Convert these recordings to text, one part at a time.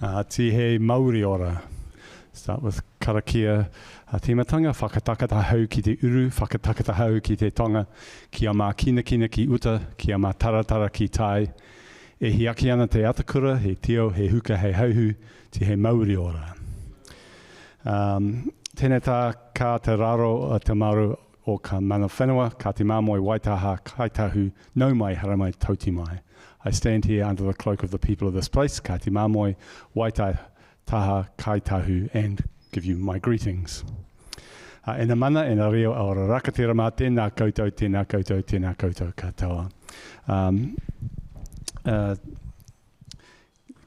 Tihe Maori ora. Start with karakia. Tīmatanga, whakatakata hau ki te uru, whakatakata hau ki te tonga, kia mā kina ki uta, kia mā taratara ki tai. E hiaki ana te atakura, he tio, he huka, he hauhu, tihe Maori ora. Tēnei tā ka te raro te maru o ka mana whenua, ka te māmoe waitaha kaitahu, no mai haramai tauti mai. I stand here under the cloak of the people of this place, ka te māmoe waitaha kaitahu, and give you my greetings. Ena mana, ena reo aora rakatira mā tēnā koutou, tēnā koutou, tēnā koutou katoa.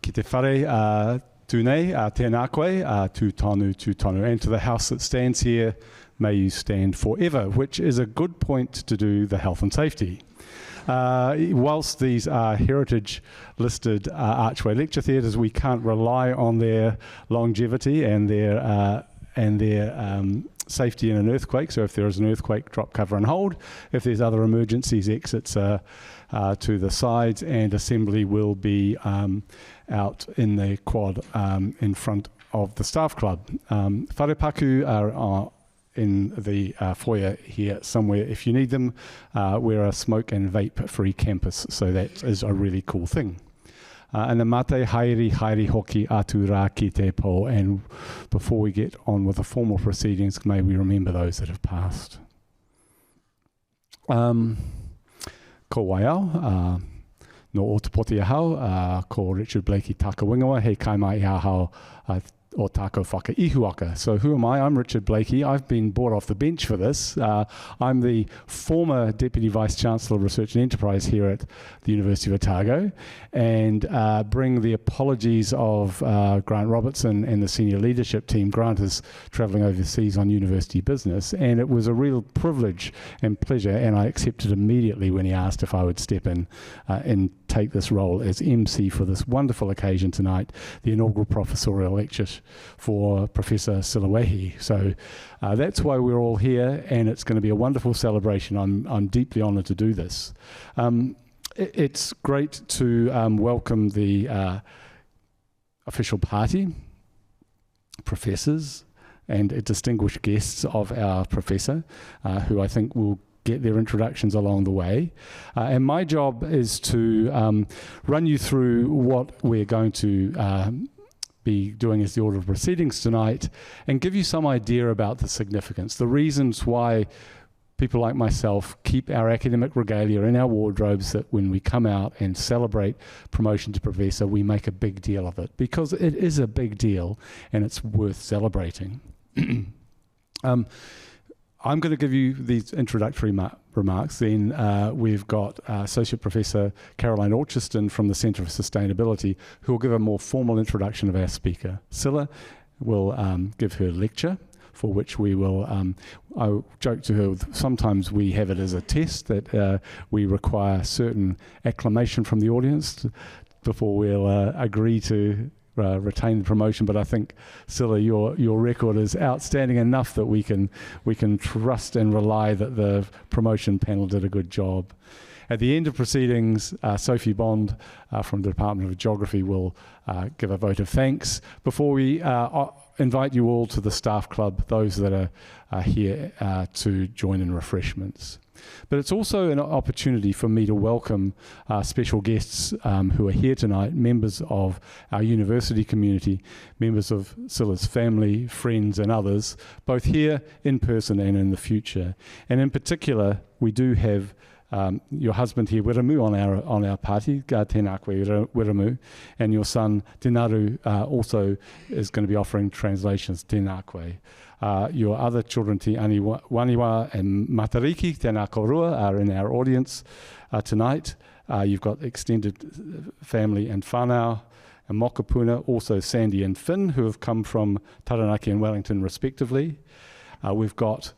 Ki te whare tūnei, tēnā koe, tū tonu. And to the house that stands here, may you stand forever, which is a good point to do the health and safety. Whilst these are heritage-listed archway lecture theatres, we can't rely on their longevity and their safety in an earthquake. So if there is an earthquake, drop, cover and hold. If there's other emergencies, exits to the sides, and assembly will be out in the quad in front of the staff club. Wharepaku are in the foyer here somewhere if you need them. We're a smoke and vape free campus, so that is a really cool thing. And the mate haere hoki atu rā ki te po, and before we get on with the formal proceedings, may we remember those that have passed. Ko waiau, no otopoti ahau, ko Richard Blakey taka wingawa, he kai mai ahau o tāko whakaihuaka. So who am I? I'm Richard Blakey. I've been brought off the bench for this. I'm the former Deputy Vice-Chancellor of Research and Enterprise here at the University of Otago, and bring the apologies of Grant Robertson and the senior leadership team. Grant is travelling overseas on university business, and it was a real privilege and pleasure, and I accepted immediately when he asked if I would step in and take this role as MC for this wonderful occasion tonight, the Inaugural Professorial Lecture for Professor Priscilla Wehi. So that's why we're all here, and it's going to be a wonderful celebration. I'm deeply honoured to do this. It's great to welcome the official party, professors, and distinguished guests of our professor, who I think will get their introductions along the way. And my job is to run you through what we're going to be doing as the order of proceedings tonight, and give you some idea about the significance, the reasons why people like myself keep our academic regalia in our wardrobes, that when we come out and celebrate promotion to professor, we make a big deal of it, because it is a big deal and it's worth celebrating. I'm going to give you these introductory remarks. Then we've got Associate Professor Caroline Orchiston from the Centre for Sustainability, who will give a more formal introduction of our speaker. Scylla will give her lecture, for which we will, I joke to her, sometimes we have it as a test that we require certain acclamation from the audience before we'll agree to retain the promotion, but I think, Scylla, your record is outstanding enough that we can trust and rely that the promotion panel did a good job. At the end of proceedings, Sophie Bond from the Department of Geography will give a vote of thanks before we invite you all to the staff club, those that are here to join in refreshments. But it's also an opportunity for me to welcome special guests who are here tonight, members of our university community, members of Scylla's family, friends and others, both here in person and in the future. And in particular, we do have your husband here, Wiramu, on our party, tēnā koe Wiramu, and your son, Tenaru, also is going to be offering translations, tēnā koe. Your other children, Te Ani Waniwa and Matariki, tēnā korua, are in our audience tonight. You've got extended family and whānau and Mokapuna, also Sandy and Finn, who have come from Taranaki and Wellington respectively. We've got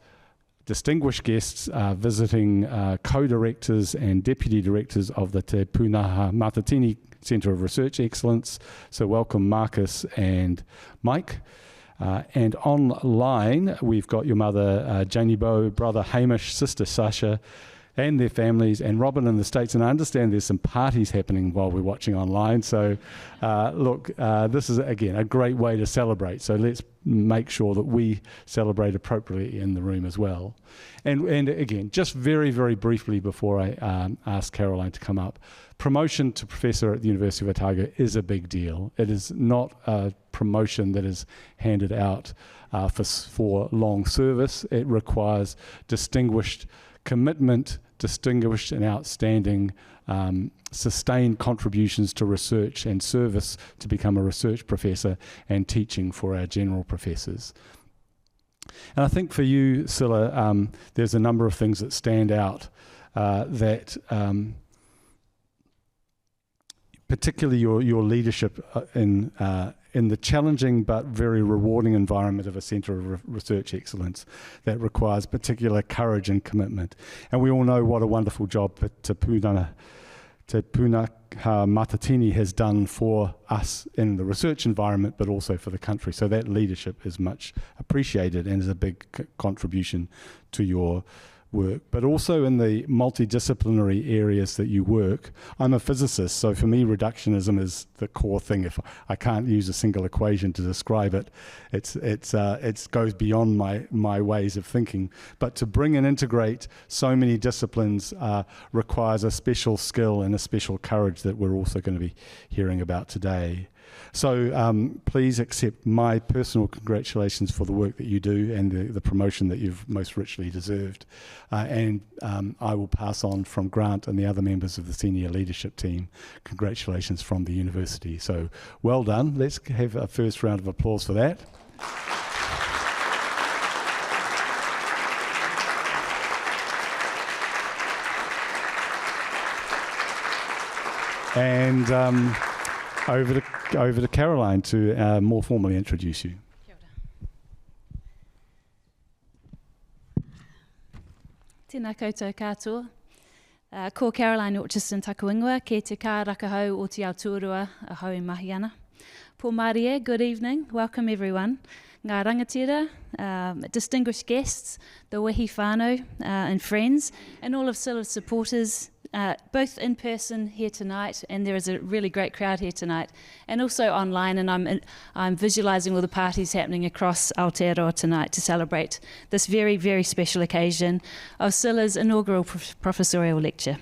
distinguished guests visiting co-directors and deputy directors of the Te Pūnaha Matatini Centre of Research Excellence. So welcome Marcus and Mike. And online, we've got your mother, Janie Bow, brother Hamish, sister Sasha, and their families, and Robin in the States. And I understand there's some parties happening while we're watching online. So this is, again, a great way to celebrate. So let's make sure that we celebrate appropriately in the room as well. And again, just very, very briefly before I ask Caroline to come up, promotion to professor at the University of Otago is a big deal. It is not a promotion that is handed out for long service. It requires distinguished commitment, distinguished and outstanding sustained contributions to research and service to become a research professor and teaching for our general professors. And I think for you, Scilla, there's a number of things that stand out that particularly your leadership in the challenging but very rewarding environment of a centre of research excellence that requires particular courage and commitment. And we all know what a wonderful job Te Pūnaha Matatini has done for us in the research environment, but also for the country. So that leadership is much appreciated and is a big contribution to your work, but also in the multidisciplinary areas that you work. I'm a physicist, so for me reductionism is the core thing. If I can't use a single equation to describe it, it goes beyond my ways of thinking. But to bring and integrate so many disciplines requires a special skill and a special courage that we're also going to be hearing about today. So please accept my personal congratulations for the work that you do and the promotion that you've most richly deserved. And I will pass on from Grant and the other members of the senior leadership team congratulations from the university. So well done. Let's have a first round of applause for that. And over to Caroline to more formally introduce you. Kia ora. Tēnā koutou katoa. Ko Caroline Orchiston taku ingoa, ke te kā rakahau o te aotuarua a hau mahi ana. Po Mārie, good evening, welcome everyone. Ngā rangatira, distinguished guests, the Wehi whānau and friends, and all of Scilla's supporters, both in person here tonight, and there is a really great crowd here tonight, and also online, and I'm visualising all the parties happening across Aotearoa tonight to celebrate this very, very special occasion of Scilla's inaugural professorial lecture.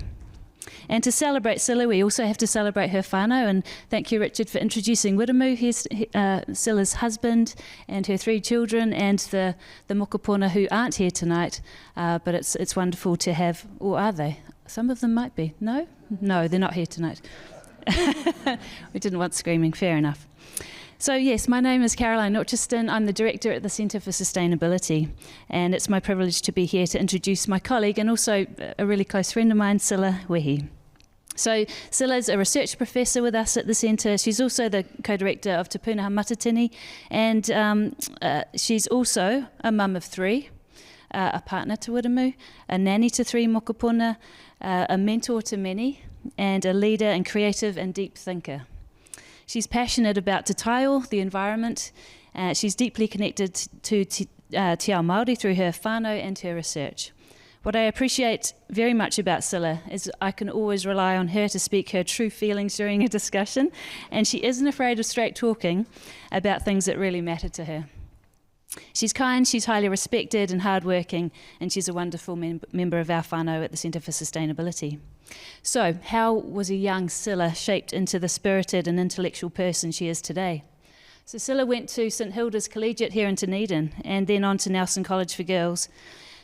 And to celebrate Scilla, we also have to celebrate her whānau, and thank you, Richard, for introducing Wiramu, Scilla's husband, and her 3 children, and the mokopuna who aren't here tonight, but it's wonderful to have, or are they? Some of them might be. No? No, they're not here tonight. We didn't want screaming, fair enough. So yes, my name is Caroline Orchiston. I'm the Director at the Centre for Sustainability, and it's my privilege to be here to introduce my colleague and also a really close friend of mine, Priscilla Wehi. So Scilla's a research professor with us at the centre. She's also the co-director of Te Pūnaha Matatini, and she's also a mum of 3, a partner to Wiramu, a nanny to 3 mokopuna, a mentor to many, and a leader and creative and deep thinker. She's passionate about Te Taiao, the environment. She's deeply connected to Te Ao Māori through her whānau and her research. What I appreciate very much about Scilla is I can always rely on her to speak her true feelings during a discussion, and she isn't afraid of straight talking about things that really matter to her. She's kind, she's highly respected and hardworking, and she's a wonderful member of our whānau at the Centre for Sustainability. So, how was a young Scilla shaped into the spirited and intellectual person she is today? So Scilla went to St Hilda's Collegiate here in Dunedin, and then on to Nelson College for Girls.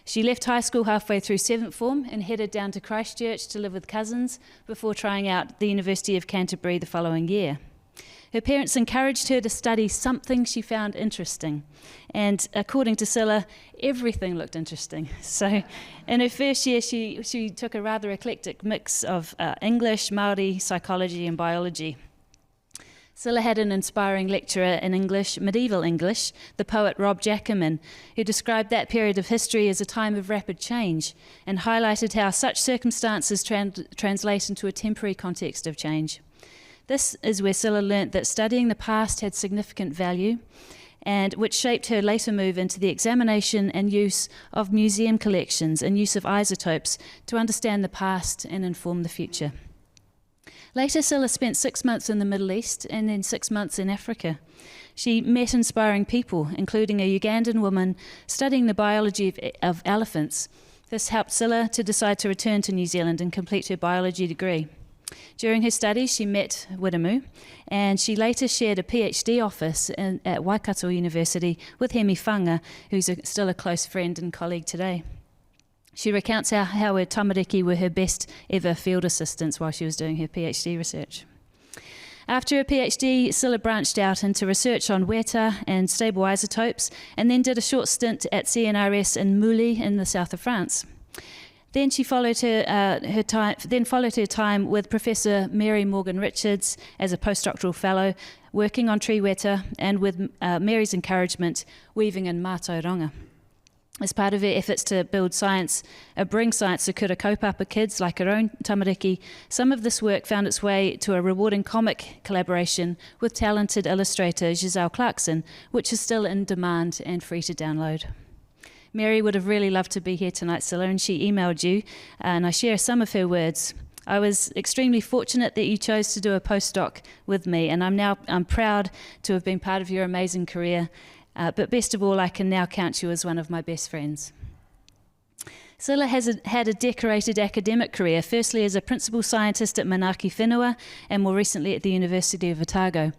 She left high school halfway through 7th form and headed down to Christchurch to live with cousins before trying out the University of Canterbury the following year. Her parents encouraged her to study something she found interesting, and according to Scilla, everything looked interesting. So in her first year, she took a rather eclectic mix of English, Māori, psychology and biology. Scilla had an inspiring lecturer in English, medieval English, the poet Rob Jackman, who described that period of history as a time of rapid change and highlighted how such circumstances translate into a temporary context of change. This is where Scilla learnt that studying the past had significant value, and which shaped her later move into the examination and use of museum collections and use of isotopes to understand the past and inform the future. Later, Scylla spent 6 months in the Middle East and then 6 months in Africa. She met inspiring people, including a Ugandan woman studying the biology of elephants. This helped Scylla to decide to return to New Zealand and complete her biology degree. During her studies, she met Wiremu, and she later shared a PhD office at Waikato University with Hemi Whanga, who's still a close friend and colleague today. She recounts how her tamariki were her best ever field assistants while she was doing her PhD research. After her PhD, Scylla branched out into research on weta and stable isotopes, and then did a short stint at CNRS in Mouly in the south of France. Then she followed her time with Professor Mary Morgan Richards as a postdoctoral fellow, working on tree weta and with Mary's encouragement, weaving in mātauranga. As part of her efforts to bring science to kura kaupapa kids like her own tamariki, some of this work found its way to a rewarding comic collaboration with talented illustrator Giselle Clarkson, which is still in demand and free to download. Mary would have really loved to be here tonight, Scylla, and she emailed you, and I share some of her words. I was extremely fortunate that you chose to do a postdoc with me, and I'm proud to have been part of your amazing career. But best of all, I can now count you as one of my best friends. Scylla has had a decorated academic career, firstly as a principal scientist at Manaaki Whenua and more recently at the University of Otago.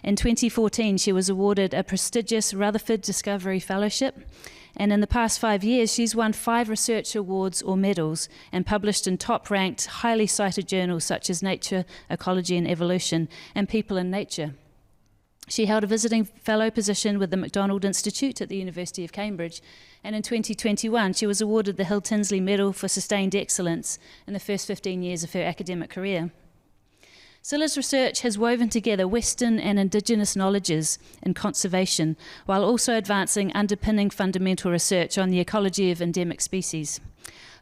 In 2014, she was awarded a prestigious Rutherford Discovery Fellowship, and in the past 5 years, she's won 5 research awards or medals and published in top-ranked, highly cited journals such as Nature, Ecology and Evolution, and People in Nature. She held a visiting fellow position with the MacDonald Institute at the University of Cambridge, and in 2021 she was awarded the Hill Tinsley Medal for Sustained Excellence in the first 15 years of her academic career. Scylla's research has woven together Western and Indigenous knowledges in conservation, while also advancing underpinning fundamental research on the ecology of endemic species.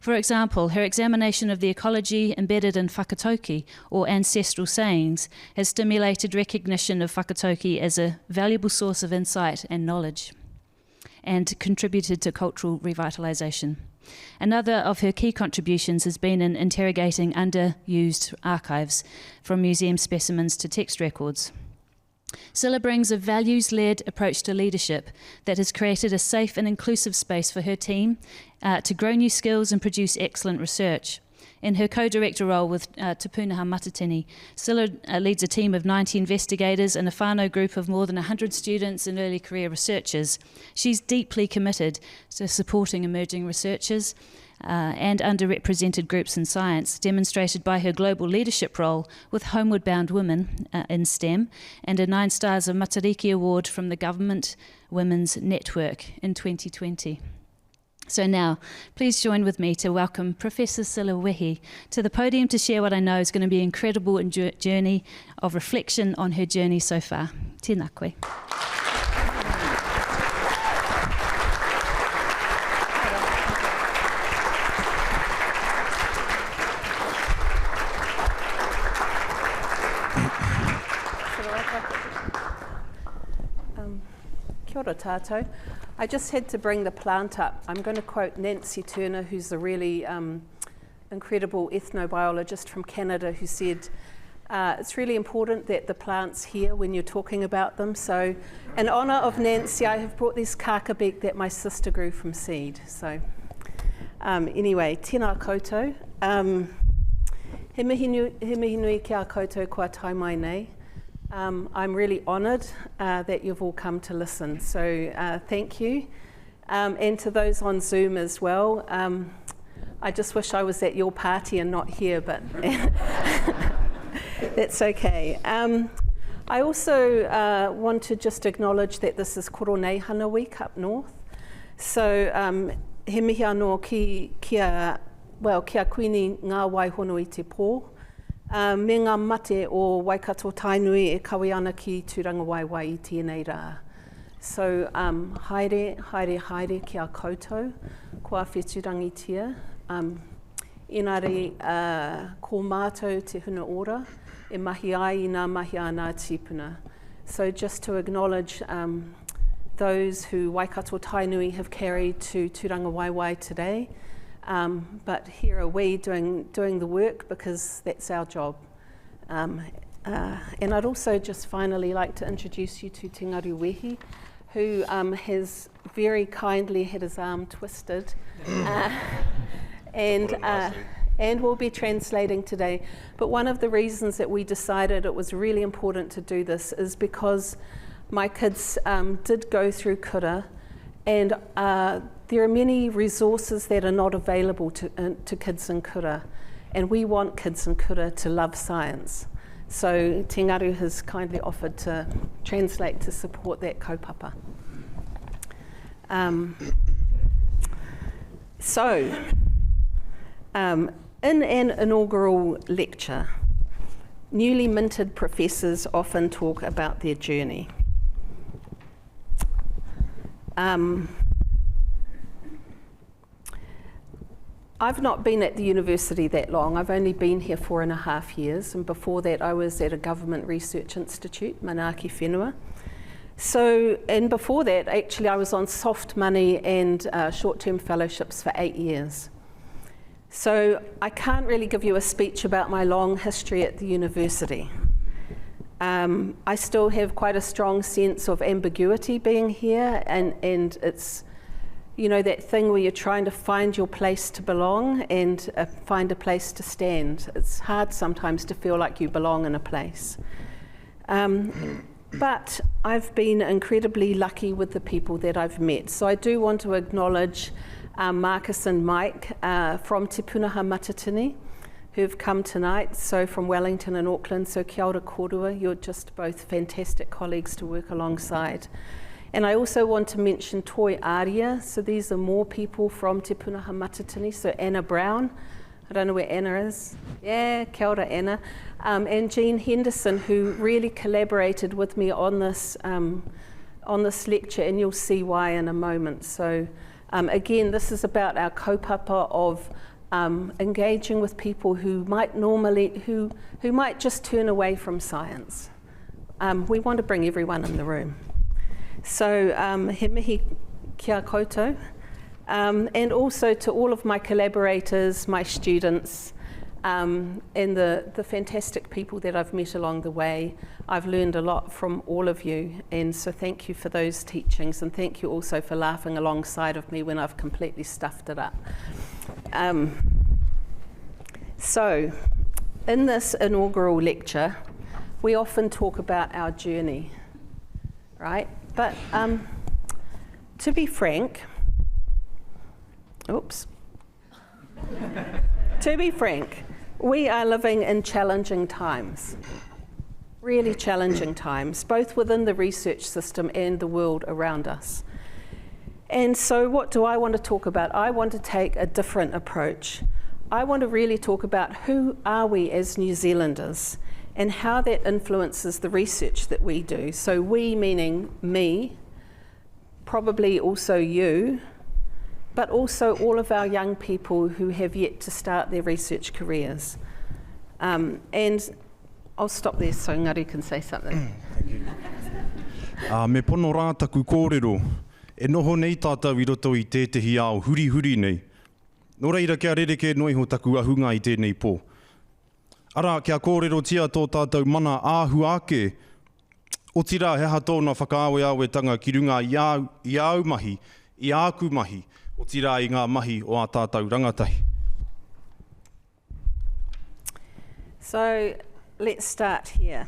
For example, her examination of the ecology embedded in whakatauki, or ancestral sayings, has stimulated recognition of whakatauki as a valuable source of insight and knowledge, and contributed to cultural revitalisation. Another of her key contributions has been in interrogating underused archives, from museum specimens to text records. Scylla brings a values-led approach to leadership that has created a safe and inclusive space for her team to grow new skills and produce excellent research. In her co-director role with Tupunaha Matatini, Scylla leads a team of 90 investigators and a whānau group of more than 100 students and early career researchers. She's deeply committed to supporting emerging researchers and underrepresented groups in science, demonstrated by her global leadership role with Homeward Bound Women in STEM and a 9 Stars of Matariki Award from the Government Women's Network in 2020. So now, please join with me to welcome Professor Priscilla Wehi to the podium to share what I know is going to be an incredible journey of reflection on her journey so far. Tēnā koe. Kia ora tātou. I just had to bring the plant up. I'm going to quote Nancy Turner, who's a really incredible ethnobiologist from Canada, who said, it's really important that the plants hear when you're talking about them. So in honour of Nancy, I have brought this kakabek that my sister grew from seed. So anyway, tēnā koutou. He mihi nui ki a koutou kua tai mai nei. I'm really honoured that you've all come to listen, so thank you. And to those on Zoom as well, I just wish I was at your party and not here, but that's okay. I also want to just acknowledge that this is Koronehana Week up north. So he mihi anō kia kuini ngā waihono i te pō. Me ngā mate o Waikato Tainui e kawi ana ki Tūranga Waiwai I tēnei rā. So haere, haere, haere ki a koutou, ko a whetūrangitia. Engari, ko mātou te huna ora, e mahi ai I ngā mahi a ngā tipuna. So just to acknowledge those who Waikato Tainui have carried to Tūranga Waiwai today. But here are we doing the work because that's our job. And I'd also just finally like to introduce you to Inaugural Wehi, who has very kindly had his arm twisted and will be translating today. But one of the reasons that we decided it was really important to do this is because my kids did go through kura, and there are many resources that are not available to kids in kura, and we want kids in kura to love science. So Te Ngaru has kindly offered to translate to support that kaupapa. In an inaugural lecture, newly minted professors often talk about their journey. I've not been at the university that long. I've only been here 4.5 years, and before that I was at a government research institute, Manaaki Whenua. And before that, actually, I was on soft money and short-term fellowships for 8 years. So I can't really give you a speech about my long history at the university. I still have quite a strong sense of ambiguity being here, and it's, you know, that thing where you're trying to find your place to belong and find a place to stand. It's hard sometimes to feel like you belong in a place. But I've been incredibly lucky with the people that I've met. So I do want to acknowledge Marcus and Mike from Te Punaha Matatini, who've come tonight, so from Wellington and Auckland. So kia ora korua, you're just both fantastic colleagues to work alongside. And I also want to mention Toi Aria, so these are more people from Te Punaha Matatini, so Anna Brown, I don't know where Anna is, yeah, kia ora Anna, and Jean Henderson, who really collaborated with me on this lecture, and you'll see why in a moment. So again, this is about our kaupapa of engaging with people who might normally, who might just turn away from science. We want to bring everyone in the room. So he mihi kia koutou, and also to all of my collaborators, my students, and the fantastic people that I've met along the way. I've learned a lot from all of you, and so thank you for those teachings, and thank you also for laughing alongside of me when I've completely stuffed it up. So in this inaugural lecture, we often talk about our journey, right? But to be frank, we are living in challenging times, really challenging times, both within the research system and the world around us. And so what do I want to talk about? I want to take a different approach. I want to really talk about who are we as New Zealanders and how that influences the research that we do. So we meaning me, probably also you, but also all of our young people who have yet to start their research careers. And I'll stop there so Ngari can say something. Thank you. Me pono rā taku kōrero, e noho nei tātou I roto I tētahi ao huri nei. Nō reira kia rereke noi ho taku ahunga I tēnei pō. Ara, kia kōrero tia tō tātou mana āhu ake, o tira heha tōna whakaawe-awe-tanga ki runga I au mahi, I āku mahi, o tira I ngā mahi o a tātou rangatahi. So, let's start here.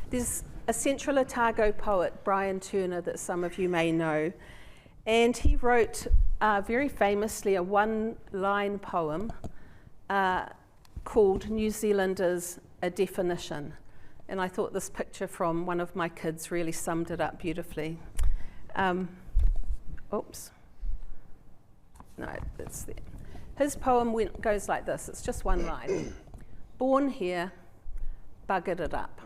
There's a Central Otago poet, Brian Turner, that some of you may know, and he wrote very famously a one-line poem called New Zealanders, A Definition. And I thought this picture from one of my kids really summed it up beautifully. Oops. No, it's there. His poem goes like this, it's just one line. Born here, buggered it up.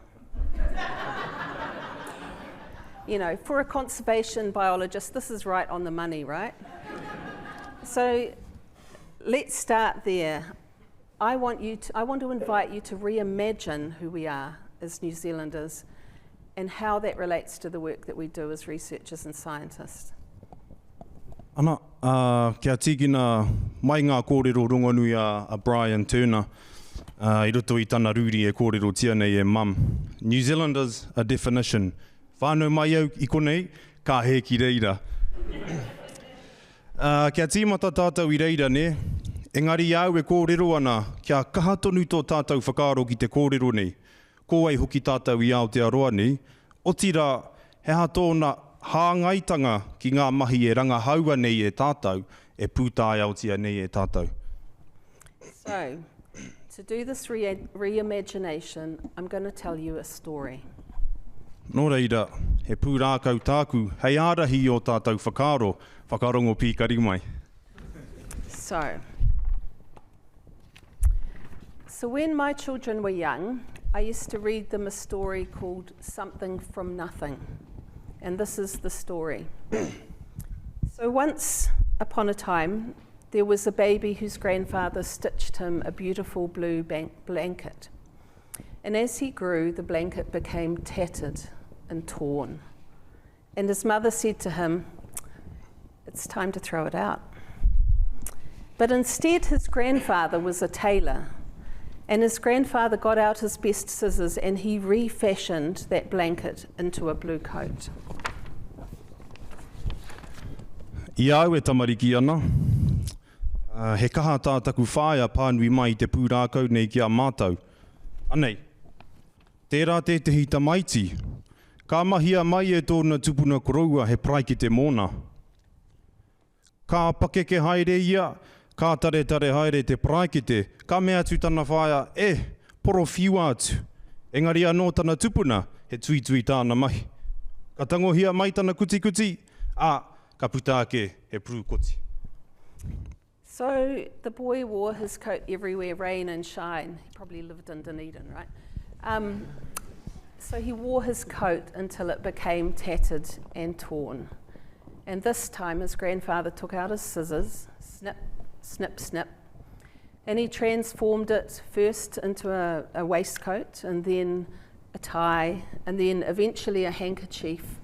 You know, for a conservation biologist, this is right on the money, right? So let's start there. I want to invite you to reimagine who we are as New Zealanders and how that relates to the work that we do as researchers and scientists. Ana, kia tīkina mai ngā kōrero rongonui a Brian Turner, I roto I tana rūri e kōrero tia nei e mum. New Zealanders a definition. Whānau mai au I konei, ka he ki reira. Kia tīmata tātou I reira ne, engari au e kōrero ana, kia kaha tonu tō tātou whakaaro ki te kōrero nei. Ko ai hoki tātou I Aotearoa nei, o tira he ha tōna hāngaitanga ki ngā mahi e ranga haua nei e tātou, e pūtāi autia nei e tātou. So, to do this reimagination, I'm going to tell you a story. Nō reira, he pūrākau tāku, hei ārahi o tātou whakaaro, whakarongo pīkari mai. So when my children were young, I used to read them a story called Something from Nothing. And this is the story. So once upon a time, there was a baby whose grandfather stitched him a beautiful blue blanket. And as he grew, the blanket became tattered and torn. And his mother said to him, "It's time to throw it out." But instead, his grandfather was a tailor. And his grandfather got out his best scissors and he refashioned that blanket into a blue coat. I au e tamariki ana. He kaha tātaku whāia pānui mai te pūrākau nei ki a mātou. Anei, tērā te tehi tamaiti. Ka mahia mai e tōna tupuna koroua he prai ki te mōna. Ka pakeke haere ia, ka tare haere te prai ki te, ka mea tu tana whāia, poro whiu atu. Engari anō tana tupuna, he tui tāna mahi. Ka tangohia mai tana kuti, ka puta ake he puru koti. So the boy wore his coat everywhere, rain and shine. He probably lived in Dunedin, right? So he wore his coat until it became tattered and torn. And this time his grandfather took out his scissors, snip, snip, snip, and he transformed it first into a waistcoat, and then a tie, and then eventually a handkerchief,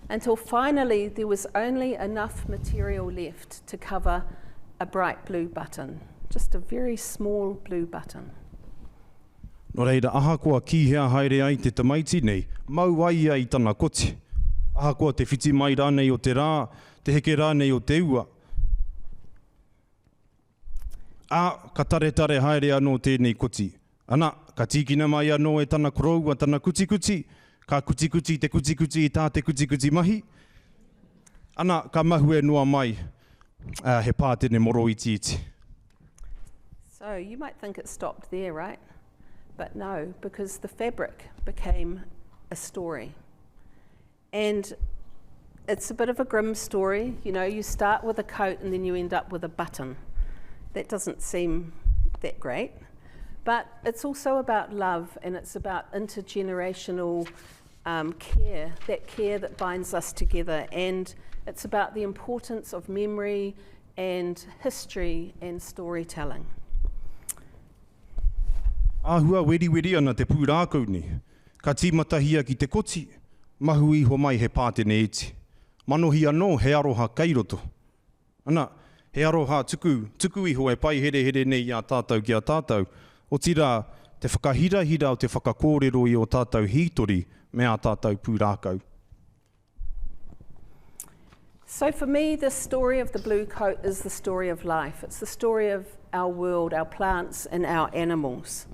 until finally there was only enough material left to cover a bright blue button, just a very small blue button. Nō reira, aha koa ki hea haere ai te tamaiti nei, mau ai ai tana koti. Aha koa te whiti mai rānei o te rā, te heke rānei o te ua. Ka tare haere anō tēnei koti. Ana, ka tīkina mai anō e tana koroua, tana kuti, ka kuti, te kuti I tā te kuti mahi. Ana, ka mahu e noa mai, he pātene moro iti. So you might think it stopped there, right? But no, because the fabric became a story. And it's a bit of a grim story. You know, you start with a coat and then you end up with a button. That doesn't seem that great. But it's also about love, and it's about intergenerational care that binds us together. And it's about the importance of memory and history and storytelling. Āhua weri ana te pūrākau ni. Ka tīmatahia ki te koti, mahu iho mai he pātene iti. Manohi anō he aroha kairoto. Ana, he aroha tuku iho e pai here nei a tātou ki a tātou. O tira, te whakahira o te whakakōrero I o tātou hītori me a tātou pūrākau. So for me, the story of the blue coat is the story of life. It's the story of our world, our plants and our animals.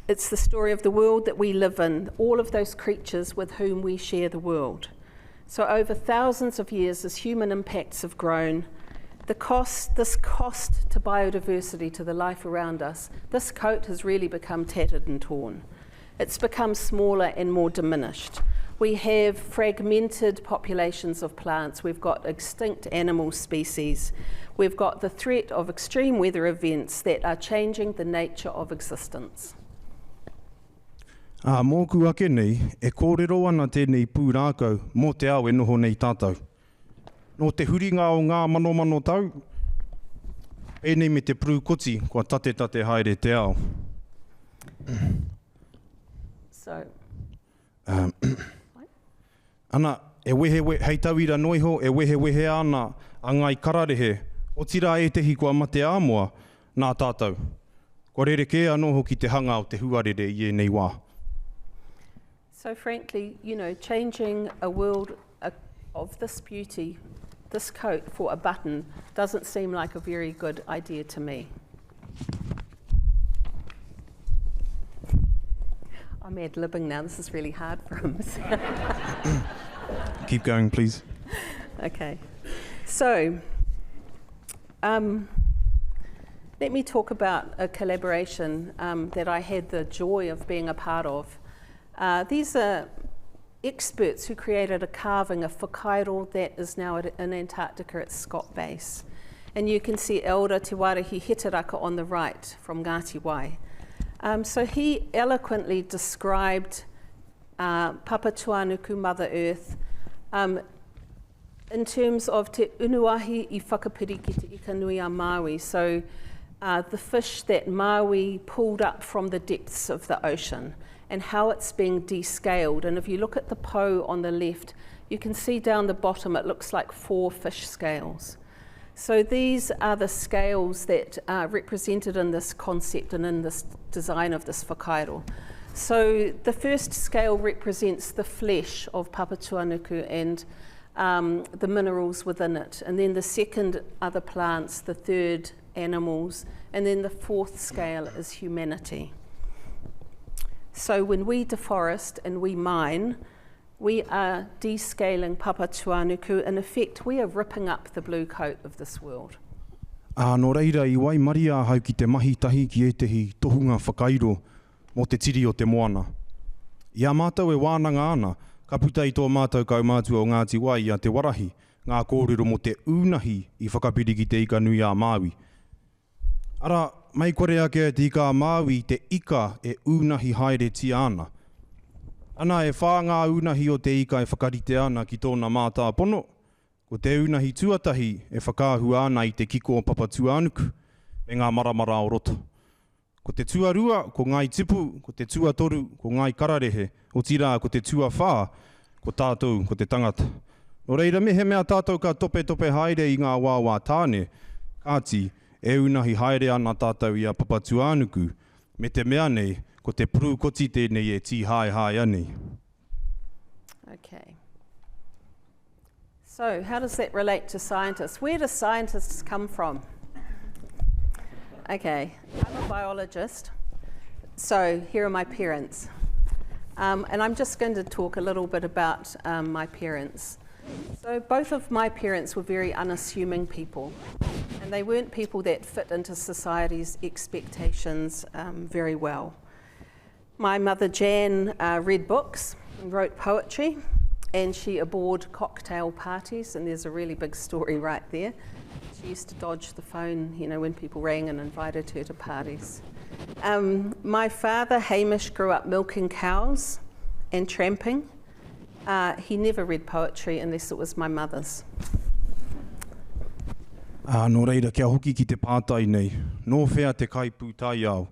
It's the story of the world that we live in, all of those creatures with whom we share the world. So over thousands of years, as human impacts have grown, this cost to biodiversity, to the life around us, this coat has really become tattered and torn. It's become smaller and more diminished. We have fragmented populations of plants. We've got extinct animal species. We've got the threat of extreme weather events that are changing the nature of existence. Mōku ake nei, e kōrero ana tēnei pūrākau mō te au e noho nei tātou. Nō te huringa o ngā mano tau, e nei me te prū koti, kua tate haere te ao. So, Ana, hei tawira noiho, e wehe ana, a ngai kararehe, o tira e tehi kua mate āmoa, nā tātou. Ko rereke anō hoki te hanga o te huarere i e nei wā. So frankly, you know, changing a world of this beauty, this coat for a button, doesn't seem like a very good idea to me. I'm ad-libbing now, this is really hard for him. Keep going, please. Okay, so let me talk about a collaboration that I had the joy of being a part of. These are experts who created a carving, a whakairo that is now in Antarctica at Scott Base. And you can see Elder Te Wārahi Heteraka on the right from Ngāti Wai. So he eloquently described Papatuanuku, Mother Earth, in terms of te unuahi I whakapiri ki te ikanui a Maui. So the fish that Maui pulled up from the depths of the ocean and how it's being descaled. And if you look at the po on the left, you can see down the bottom it looks like 4 fish scales. So these are the scales that are represented in this concept and in this design of this whakairo. So the first scale represents the flesh of Papatuanuku and the minerals within it. And then the second are the plants, the third animals, and then the 4th scale is humanity. So when we deforest and we mine, we are descaling Papatuanuku. In effect, we are ripping up the blue coat of this world. Nō reira I wai maria hau ki te mahi tahi ki e tehi tohunga whakairo mo te tiri o te moana. I a mātou e wānanga ana, ka puta I tō mātou kaumātua o Ngāti Wai I a te warahi, ngā kōrero mo te unahi I whakapiri ki te ika nui a Māui. Ara, mai kore ake te ika a Māui, te ika e unahi haere ti ana. Ana e whā ngā unahi o te ika e whakarite ana ki tōna mātā pono, ko te unahi tuatahi e whakāhu ana I te kiko o Papatuanuku, me ngā maramara o roto. Ko te tuarua, ko ngai tipu, ko te tuatoru, ko ngai kararehe, o tira ko te tuawhā, ko tātou, ko te tangata. Nō reira mehe mea tātou ka tope haere I ngā wāwā tāne, kāti e unahi haere ana tātou I a Papatuanuku, me te mea nei, ko te purukoti tēnei e tī hae anei. Okay. So how does that relate to scientists? Where do scientists come from? Okay, I'm a biologist, so here are my parents. And I'm just going to talk a little bit about my parents. So both of my parents were very unassuming people, and they weren't people that fit into society's expectations very well. My mother Jan read books and wrote poetry, and she abhorred cocktail parties, and there's a really big story right there. She used to dodge the phone, you know, when people rang and invited her to parties. My father, Hamish, grew up milking cows and tramping. He never read poetry unless it was my mother's. Nō reira, kia hoki ki te pātai nei, nō whea te kai pūtai au.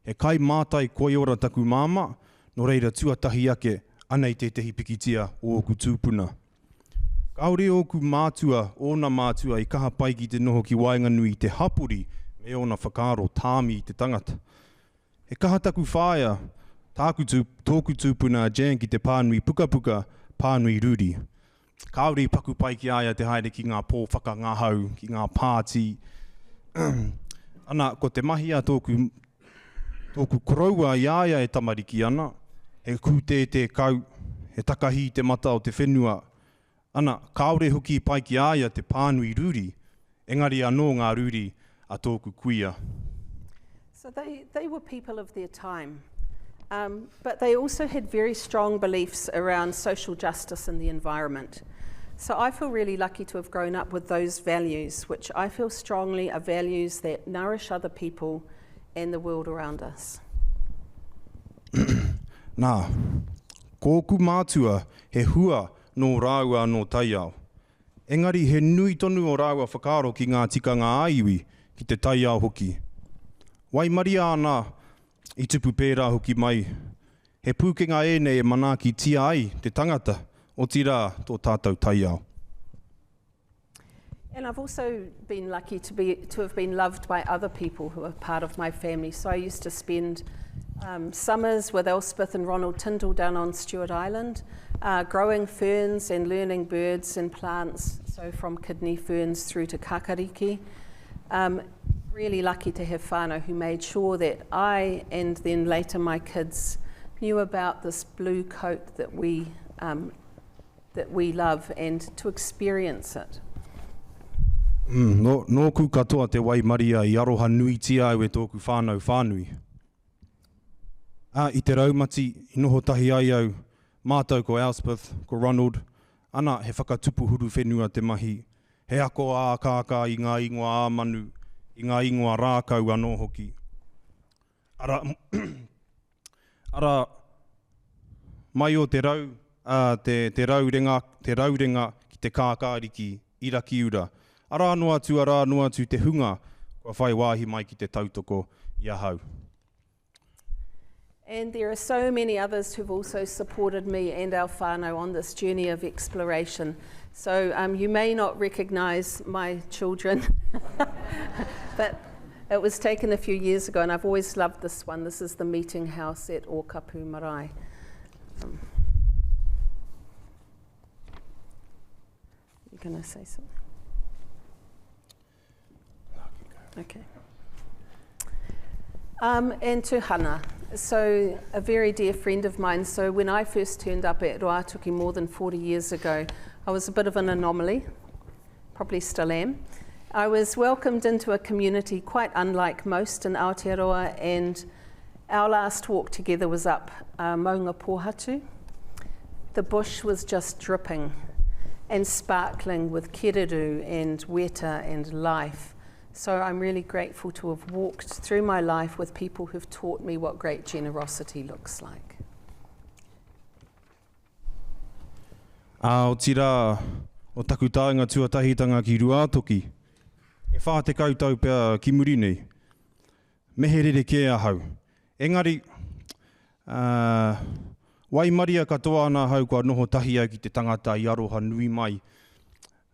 He kai mātai koi ora taku māma, nō reira tuatahi ake, anei te tehi pikitia o oku tūpuna. Kaore oku mātua, ona mātua I kaha pai ki te noho ki Wainganui te hapuri me ona whakaro tāmi I te tangata. He kaha taku whāia, tōku tūpuna Jan ki te pānui puka, pānui ruri. Kaore paku pai ki aia te haere ki ngā pōwhaka ngāhau, ki ngā pāti. Ana, ko te mahi a tōku koroua I aia e tamariki ana, he kūte te kau, he takahi te mata o te whenua. Ana, kaore hoki pai ki aia te pānui ruri, engari anō ngā ruri a tōku kuia. So they were people of their time, but they also had very strong beliefs around social justice and the environment. So I feel really lucky to have grown up with those values, which I feel strongly are values that nourish other people and the world around us. Nā, kōku mātua he hua nō rāua nō taiao. Engari he nui tonu o rāua whakaro ki ngā tikanga aiwi ki te taiao hoki. Wai maria ana I tupu pērā hoki mai. He pūkenga ēnei e mana ki tia ai te tangata o tira tō tātou tai ao. And I've also been lucky to have been loved by other people who are part of my family. So I used to spend summers with Elspeth and Ronald Tyndall down on Stewart Island, growing ferns and learning birds and plants, so from kidney ferns through to kakariki. Really lucky to have whānau who made sure that I and then later my kids knew about this blue coat that we love and to experience it. No ku katoa te Waimaria I aroha nui tia au e tōku whānau whānui. I te raumati, I noho tahi ai au, mātou ko Elspeth, ko Ronald, ana he whakatupu huru whenua te mahi, he ako a kāka I ngā ingoa āmanu, I ngā ingoa rākau anō hoki. Ara, mai o te rau, te raurenga ki te kākāriki, irakiura. Ara anō atu te hunga, kua whai wāhi mai ki te tautoko I ahau. And there are so many others who've also supported me and our whānau on this journey of exploration. So you may not recognise my children, but it was taken a few years ago and I've always loved this one. This is the meeting house at Ōkapu Marae. You're going to say something? Okay. And Tuhana. So a very dear friend of mine. So when I first turned up at Roatuki more than 40 years ago, I was a bit of an anomaly, probably still am. I was welcomed into a community quite unlike most in Aotearoa, and our last walk together was up Maunga Pohatu. The bush was just dripping and sparkling with kereru and weta and life. So I'm really grateful to have walked through my life with people who've taught me what great generosity looks like. O tira, o taku tāinga tuatahitanga ki Ruatoki, e whā te kautau pia ki muri nei. Meherere ke ahau. Engari, Waimaria katoa ana hau kua noho tahi au ki te tangata I aroha nui mai,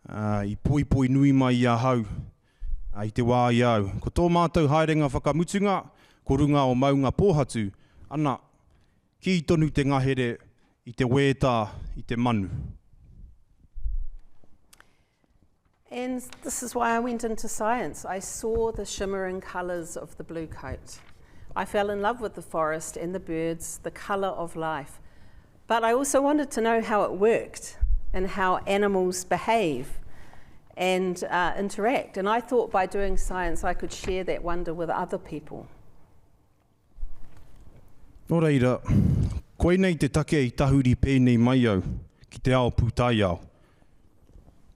I poipoi nui mai I ahau, I te wā I au. Ko tō mātou haerenga whakamutunga, ko runga o maunga pōhatu, ana ki tonu te ngahere I te wētā, I te manu. And this is why I went into science. I saw the shimmering colours of the blue coat. I fell in love with the forest and the birds, the colour of life. But I also wanted to know how it worked and how animals behave and interact. And I thought by doing science I could share that wonder with other people. Nō reira, koe nei te take I tahuri pēnei mai au, ki te ao pūtai ao.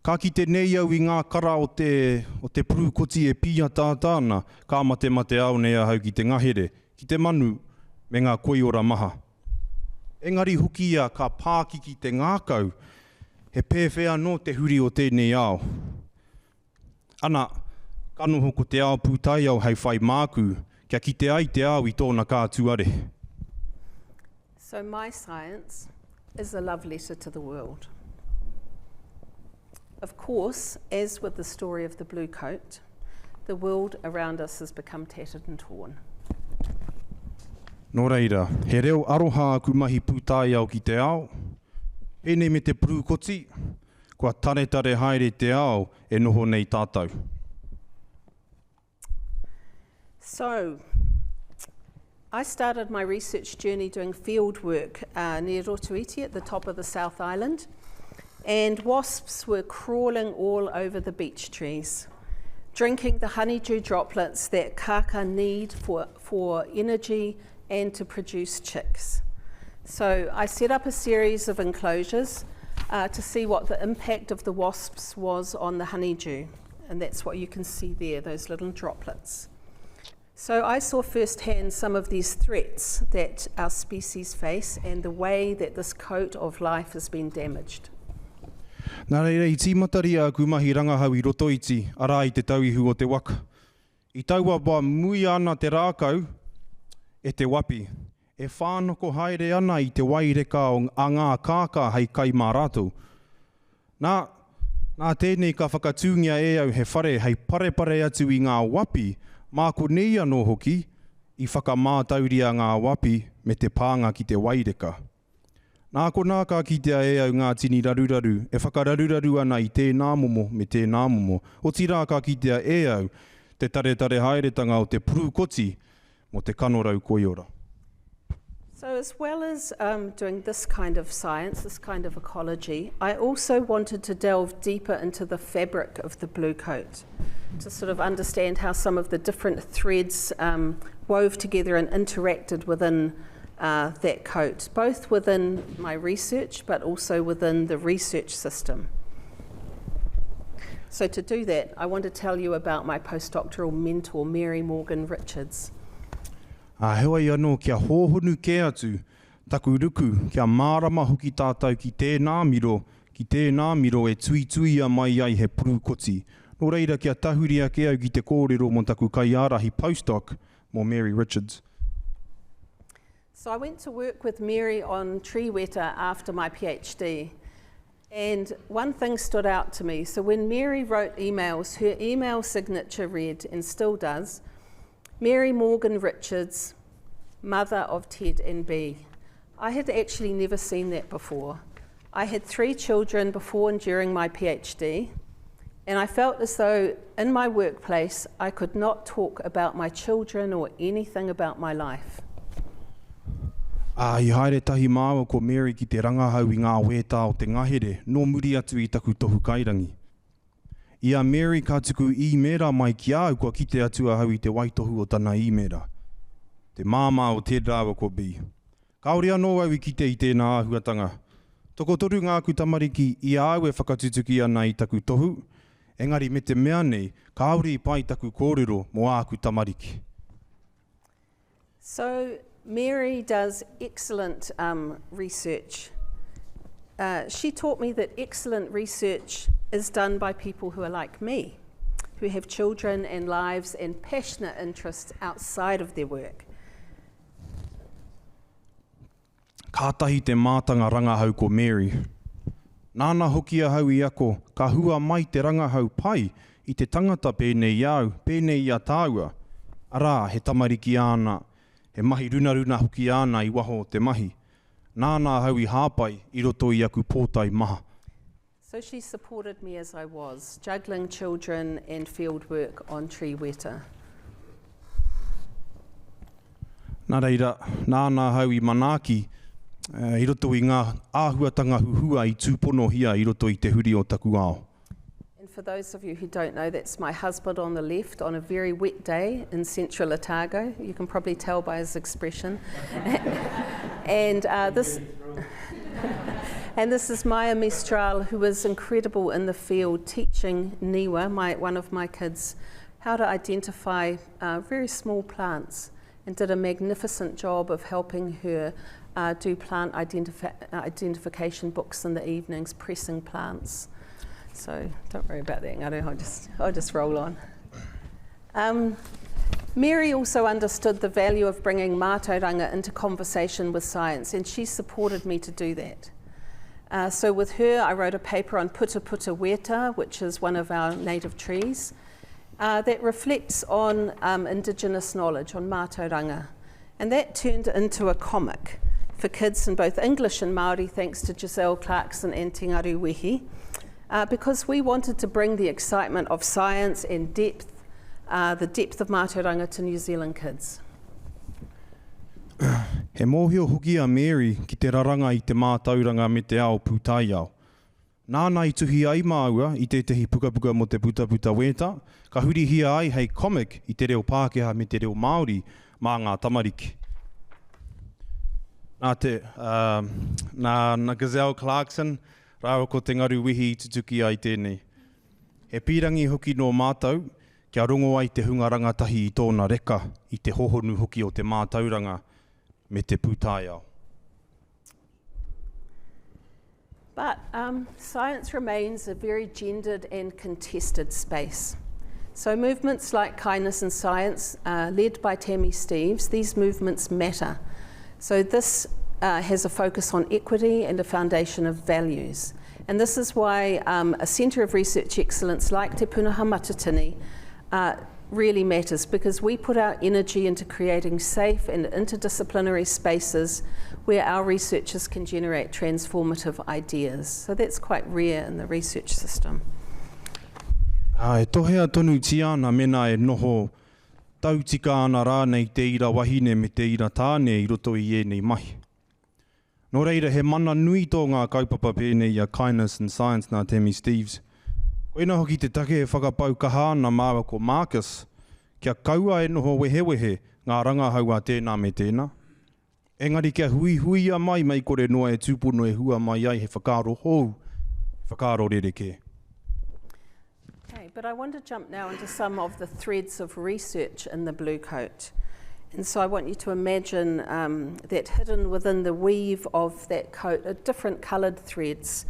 Ka ki te nei au I ngā kara o te prūkoti e pia tātāna, ka mate ao nei ahau ki te ngahere, ki te manu, me ngā koiora maha. Engari huki ia ka pākiki te ngākau, he pēwhea no te huri o tēnei ao. Ana, ka noho ko te ao pūtai ao hei whai māku, kia ki te ai te ao I tōna kātuare. So my science is a love letter to the world. Of course, as with the story of the blue coat, the world around us has become tattered and torn. Nō reira, he reo aroha aku mahi pūtai ao ki te ao, pēnei me te prūkoti, kua tare haere te ao e noho nei tātou. So, I started my research journey doing field work near Rotuiti at the top of the South Island, and wasps were crawling all over the beech trees, drinking the honeydew droplets that kaka need for energy and to produce chicks. So I set up a series of enclosures to see what the impact of the wasps was on the honeydew, and that's what you can see there, those little droplets. So I saw firsthand some of these threats that our species face and the way that this coat of life has been damaged. Nā reira, I tīmatari aku mahi rangahau I rotoiti, ara I te tauihu o te waka. I taua wā mui ana te rākau, e te wapi, e whānoko haere ana i te waireka o ngā kāka hei kai mā rātou. Nā tēnei ka whakatūngia e au he whare hei parepare atu i ngā wapi, māko nei anō hoki, i whakamātauria ngā wapi me te pānga ki te waireka. Nā ko nā ka kitea e au ngā tini raruraru, e whakararuraru ana i tēnā momo me tēnā momo. O tira ka kitea e au te tare haeretanga o te purukoti mo te kanorau koiora. So as well as doing this kind of science, this kind of ecology, I also wanted to delve deeper into the fabric of the blue coat, to sort of understand how some of the different threads wove together and interacted within that coat, both within my research but also within the research system. So to do that, I want to tell you about my postdoctoral mentor, Mary Morgan Richards. Hewa i anō kia hōhonu ke atu, taku ruku, kia mārama hoki tātou ki tēnā miro e tui mai ai he purukoti. Nō reira kia tahuria ke au ki te kōrero mo taku kaiarahi postdoc mo Mary Richards. So I went to work with Mary on tree weta after my PhD, and one thing stood out to me. So when Mary wrote emails, her email signature read, and still does, Mary Morgan Richards, mother of Ted and Bee. I had actually never seen that before. I had 3 children before and during my PhD, and I felt as though in my workplace I could not talk about my children or anything about my life. I haere tahi māua ko Mary ki te rangahau i ngā weta o te ngahere, nō muri atu i taku tohu kairangi. Ia Mary ka tuku i mera mai ki au kua kite atu ahau i te waitohu o tana i mera. Te māma o te rāwa ko Bee. Kaore anō au i kite i tēnā āhuatanga. Toko toru ngā ku tamariki i au e whakatutuki ana i taku tohu, engari me te mea nei, kaore i pai taku kōrero mo āku tamariki. So Mary does excellent research. She taught me that excellent research is done by people who are like me, who have children and lives and passionate interests outside of their work. Kātahi te mātanga rangahau ko Mary. Nāna hoki ahau i ako, ka hua mai te rangahau pai i te tangata pēnei au, pēnei ia tāua. Arā, he tamariki ana, he mahi runaruna hoki ana i waho te mahi. Nāna hau i hāpai i roto i aku pōtai maha. So she supported me as I was, juggling children and field work on tree weta. Nā reira, nāna hau i manaaki, i roto i ngā āhuatanga huhua i tūpono hia i roto i te huri o taku ao. And for those of you who don't know, that's my husband on the left on a very wet day in central Otago. You can probably tell by his expression. And this is Maya Mistral, who was incredible in the field teaching Niwa, one of my kids, how to identify very small plants, and did a magnificent job of helping her do plant identification books in the evenings, pressing plants. So don't worry about that, Ngaru, I'll just roll on. Mary also understood the value of bringing mātauranga into conversation with science, and she supported me to do that. So with her, I wrote a paper on puta puta weta, which is one of our native trees, that reflects on Indigenous knowledge, on mātauranga. And that turned into a comic for kids in both English and Māori, thanks to Giselle Clarkson and Inaugural Wehi, because we wanted to bring the excitement of science and depth, the depth of mātauranga to New Zealand kids. He mōhio hoki a Mary ki te raranga i te mātauranga me te ao pūtai ao. Nāna i tuhi ai māua i te tehi pukapuka mo te puta puta weta, ka huri hia ai hei comic i te reo Pākehā me te reo Māori mā ngā tamariki. Nā Giselle Clarkson, rāua ko te ngaru wihi i tutuki ai tēnei. He pīrangi hoki no mātau, kia rongo ai te hunga tahi i tōna reka i te hohonu hoki o te mātauranga me te pūtai ao. But science remains a very gendered and contested space. So movements like Kindness in Science, led by Tammy Steeves, these movements matter So this has a focus on equity and a foundation of values. And this is why a Centre of Research Excellence like Te Punaha Matatini really matters, because we put our energy into creating safe and interdisciplinary spaces where our researchers can generate transformative ideas. So that's quite rare in the research system. E tohea tonu tiana mena e noho tautika ana rānei te ira wahine me te ira tāne I roto I ēnei mahi. Nō reira he mana nui tō ngā kaupapa pēnei a Kindness and Science nā Tammy Steves. Koina hoki te take e whakapau kaha ana māua ko Marcus, kia kaua e noho wehewehe ngā rangahaua tēnā me tēnā. Engari kia hui mai kore noa e tūpono e hua mai ai he whakaro hou, whakaro rereke. Okay, but I want to jump now into some of the threads of research in the blue coat. And so I want you to imagine that hidden within the weave of that coat are different coloured threads,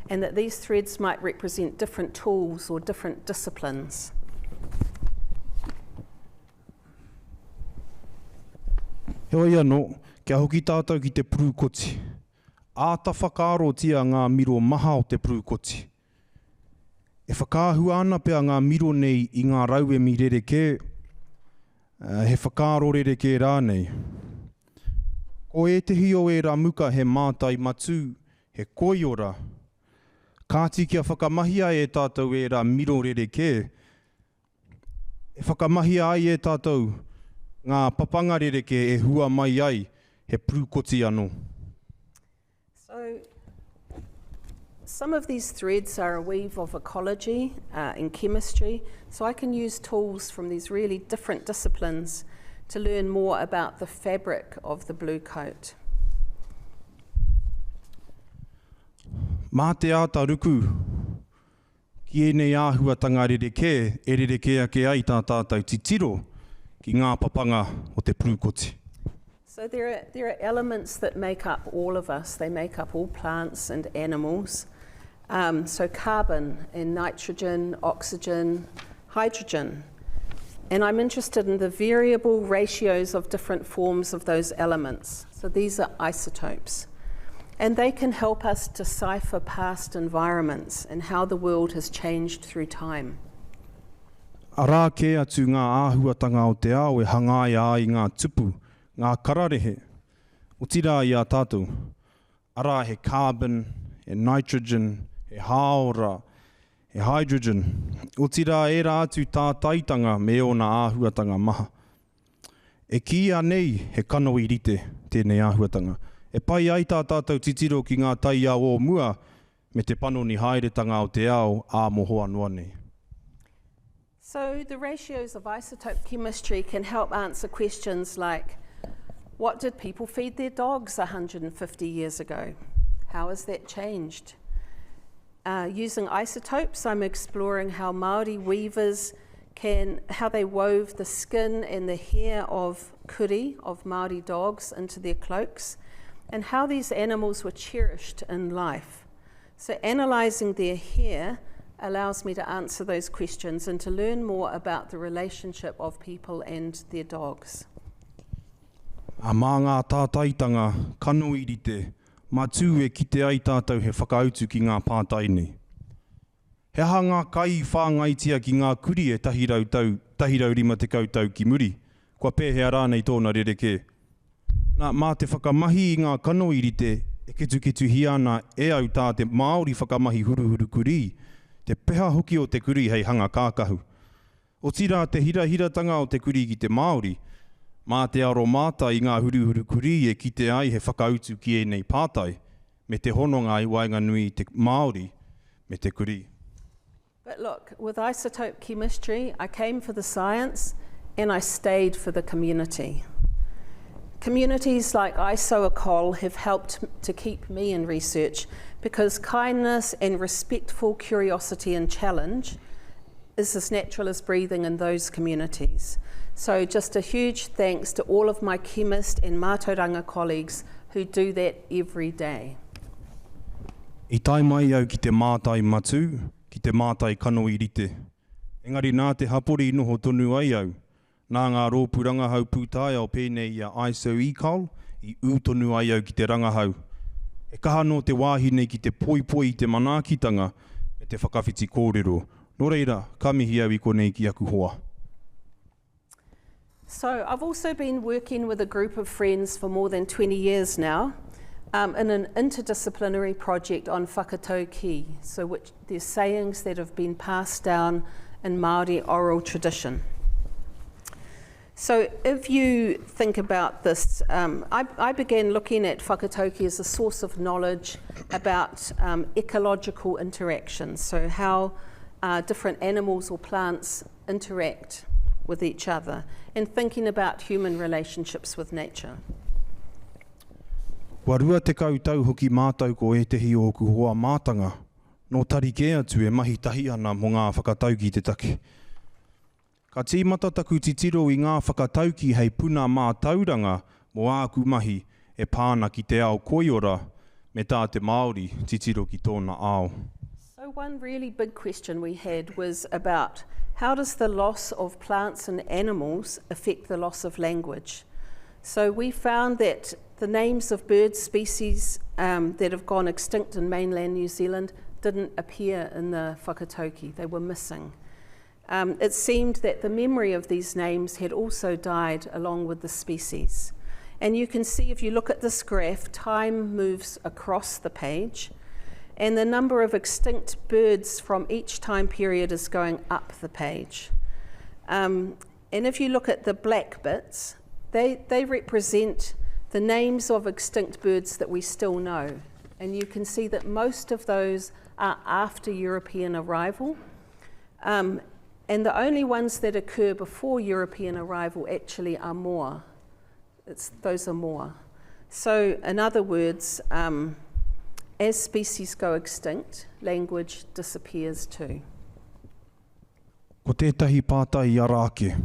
and that these threads might represent different tools or different disciplines. Heoi anō, kia hoki tātou ki te prūkoti. Āta whakaaro tia ngā miro maha o te prūkoti. E whakāhua ana pia ngā miro nei I ngā rauemi rereke, he whakaaro rereke rānei. Ko e te hio e ramuka he mātai matu, he koiora. Kāti kia whakamahia e tātou e rā miro rereke. E whakamahia ai e tātou ngā papanga rereke e hua mai ai he prūkoti anō. So, some of these threads are a weave of ecology and chemistry, so I can use tools from these really different disciplines to learn more about the fabric of the blue coat. Mā te āta ruku, ki ēnei āhuatanga rereke, e rereke ake ai tā tātou titiro ki ngā papanga o te prūkoti. So there are elements that make up all of us. They make up all plants and animals. So carbon and nitrogen, oxygen, hydrogen. And I'm interested in the variable ratios of different forms of those elements. So these are isotopes. And they can help us decipher past environments and how the world has changed through time. Arā ke atu ngā āhuatanga o te ao e hangaia ai ngā tupu, ngā kararehe. O tira I a tātou. Arā he carbon, he nitrogen, he haora, he hydrogen. O tira e rā atu tā taitanga me o nā āhuatanga maha. E kia nei he kano I rite tēnei āhuatanga. E pai ai tā tātou titiro ki ngā tai ao o mua me te panoni haeretanga o te ao ā mohoa noa nei. So the ratios of isotope chemistry can help answer questions like, what did people feed their dogs 150 years ago? How has that changed? Using isotopes, I'm exploring how Māori weavers how they wove the skin and the hair of kuri, of Māori dogs, into their cloaks, and how these animals were cherished in life. So analysing their hair allows me to answer those questions and to learn more about the relationship of people and their dogs. A mā ngā tātaitanga, kano I rite, matu e kite ai tātou he whakautu ki ngā pātai nei. He aha ngā kai whāngaitia ki ngā kuri e tahirau rima te kautau ki muri, kua pēhea rānei tōna rereke. Nā mā te whakamahi I ngā kano I rite, e ketu hiana e au tā te Māori whakamahi huruhuru kuri, te peha hoki o te kuri hei hanga kākahu. O tira te hirahiratanga o te kuri ki te Māori, mā te aro māta I ngā huruhuru kuri e kite ai he whakautu ki ēnei pātai, me te hononga I wainga nui te Māori, me te kuri. But look, with isotope chemistry, I came for the science and I stayed for the community. Communities like ISOACOL have helped to keep me in research because kindness and respectful curiosity and challenge is as natural as breathing in those communities. So just a huge thanks to all of my chemist and mātauranga colleagues who do that every day. I tai mai au ki te mātai matu, ki te mātai kano I rite. Engari nā te hapori noho tonu ai au, nā ngā rōpuranga hau pūtaia o pēnei I ISO-ECOL, i ūtonu ai au ki te rangahau. E kaha no te wāhi nei ki te poipoi te manaakitanga me te whakawhiti kōrero. Nō reira, ka mihi au I konei ki aku hoa. So I've also been working with a group of friends for more than 20 years now in an interdisciplinary project on whakatauki, so which there's sayings that have been passed down in Māori oral tradition. So if you think about this, I began looking at whakatauki as a source of knowledge about ecological interactions, so how different animals or plants interact with each other, and thinking about human relationships with nature. Wa rua te kautau hoki mātau ko e tehi o ku hoa mātanga, no tarike atu e mahi tahi ana mo ngā whakatauki te take. Ka tīmata taku titiro I ngā whakatauki hei puna mā tauranga mo āku mahi e pāna ki te ao koiora me tā te Māori titiro ki tōna ao. So one really big question we had was about how does the loss of plants and animals affect the loss of language? So we found that the names of bird species that have gone extinct in mainland New Zealand didn't appear in the whakatauki, they were missing. It seemed that the memory of these names had also died along with the species. And you can see if you look at this graph, time moves across the page, and the number of extinct birds from each time period is going up the page. And if you look at the black bits, they represent the names of extinct birds that we still know. And you can see that most of those are after European arrival. And the only ones that occur before European arrival actually are more. Those are more. So in other words, as species go extinct, language disappears too. Ko tētahi pātai arāke.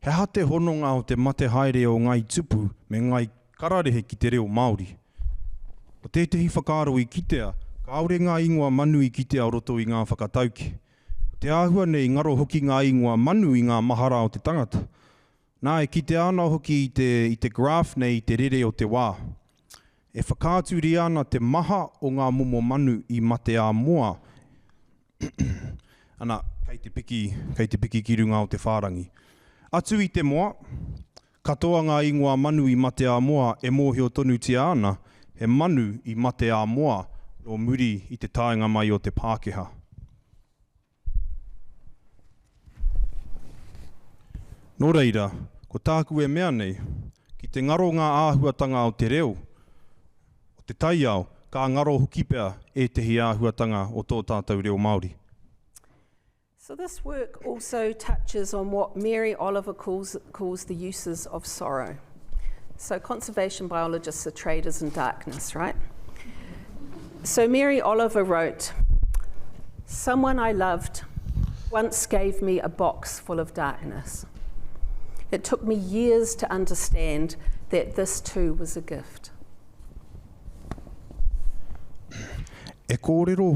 He hate hononga o te mate haere o ngai tupu me ngai kararehe ki te reo Māori. Ko tētahi whakaaro I kitea, ka aure ngā ingoa manu I kitea o roto I ngā whakatauki. Ko te āhua nei ngaro hoki ngā ingoa manu I ngā mahara o te tangata. Nā e kitea ana hoki I te graph nei I te rere o te wā. E whakāturi ana te maha o ngā momo manu I mate a moa. Ana, kei te piki ki runga o te whārangi. Atu I te moa, katoa ngā ingoa manu I mate a moa e mōhio tonu tia ana, he manu I mate a moa o muri I te tāinga mai o te Pākehā. Nō reira, ko tāku e mea nei, ki te ngaro ngā āhuatanga o te reo, o te taiao, ka ngaro hukipea e tehi āhuatanga o tō tātou reo Māori. So this work also touches on what Mary Oliver calls the uses of sorrow. So conservation biologists are traders in darkness, right? So Mary Oliver wrote, "Someone I loved once gave me a box full of darkness. It took me years to understand that this too was a gift." E kōrero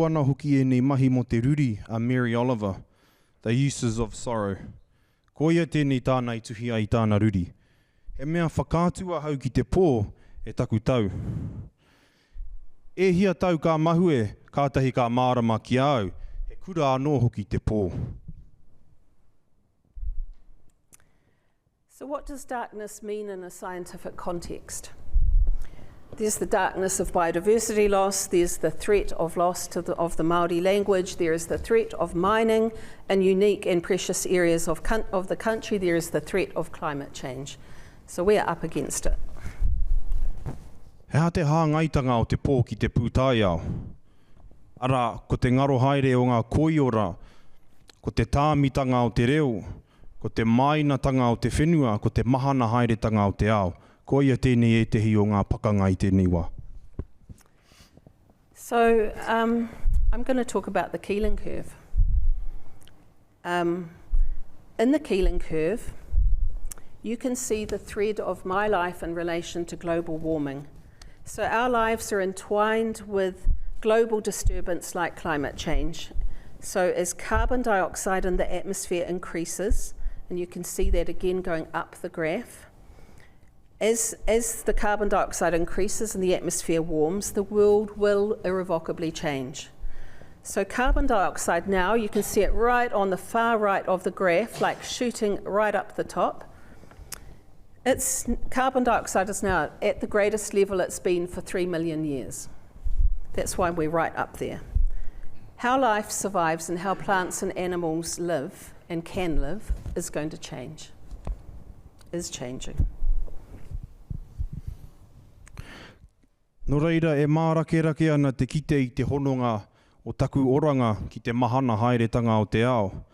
ana hoki e nei mahi mo te ruri a Mary Oliver, The Uses of Sorrow. Ko ia tēnei tānei tuhi ai tāna ruri. He mea whakātua hau ki te pō e taku tau. E hia tau ka mahue, kātahi ka mārama ki au, he kura anō hoki te pō. So what does darkness mean in a scientific context? There's the darkness of biodiversity loss, there's the threat of loss of the Māori language, there is the threat of mining in unique and precious areas of the country, there is the threat of climate change. So we're up against it. He te hāngaitanga o te pō ki te pūtaiao. Ara, ko te ngaro haere o ngā koiora, ko te tāmitanga o te reo, ko te mainatanga o te whenua, ko te mahana haeretanga o te ao. Ko ia tēnei e tehi o ngā pakanga I tēnei wā. So I'm going to talk about the Keeling curve. In the Keeling curve, you can see the thread of my life in relation to global warming. So our lives are entwined with global disturbance like climate change. So as carbon dioxide in the atmosphere increases, and you can see that again going up the graph, As the carbon dioxide increases and the atmosphere warms, the world will irrevocably change. So carbon dioxide now, you can see it right on the far right of the graph, like shooting right up the top. Carbon dioxide is now at the greatest level it's been for 3 million years. That's why we're right up there. How life survives and how plants and animals live and can live is going to change, is changing. No reira e mārake ana te kite I te hononga o taku oranga ki te mahana haeretanga o te ao.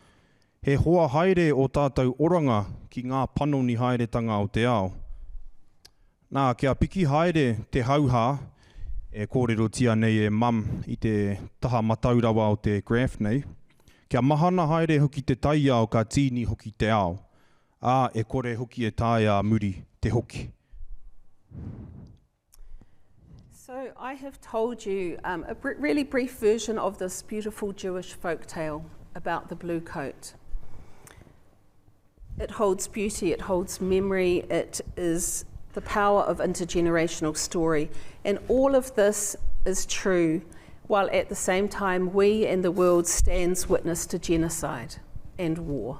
He hoa haere o tātou oranga ki ngā panoni haeretanga o te ao. Nā, kia piki haere te hauha, e kōrero tia nei e mam I te taha mataurawa o te graph nei. Kia mahana haere hoki te tai ao ka tīni hoki te ao. E kore hoki e tai a muri te hoki. So I have told you a really brief version of this beautiful Jewish folk tale about the blue coat. It holds beauty, it holds memory, it is the power of intergenerational story. And all of this is true, while at the same time we and the world stands witness to genocide and war.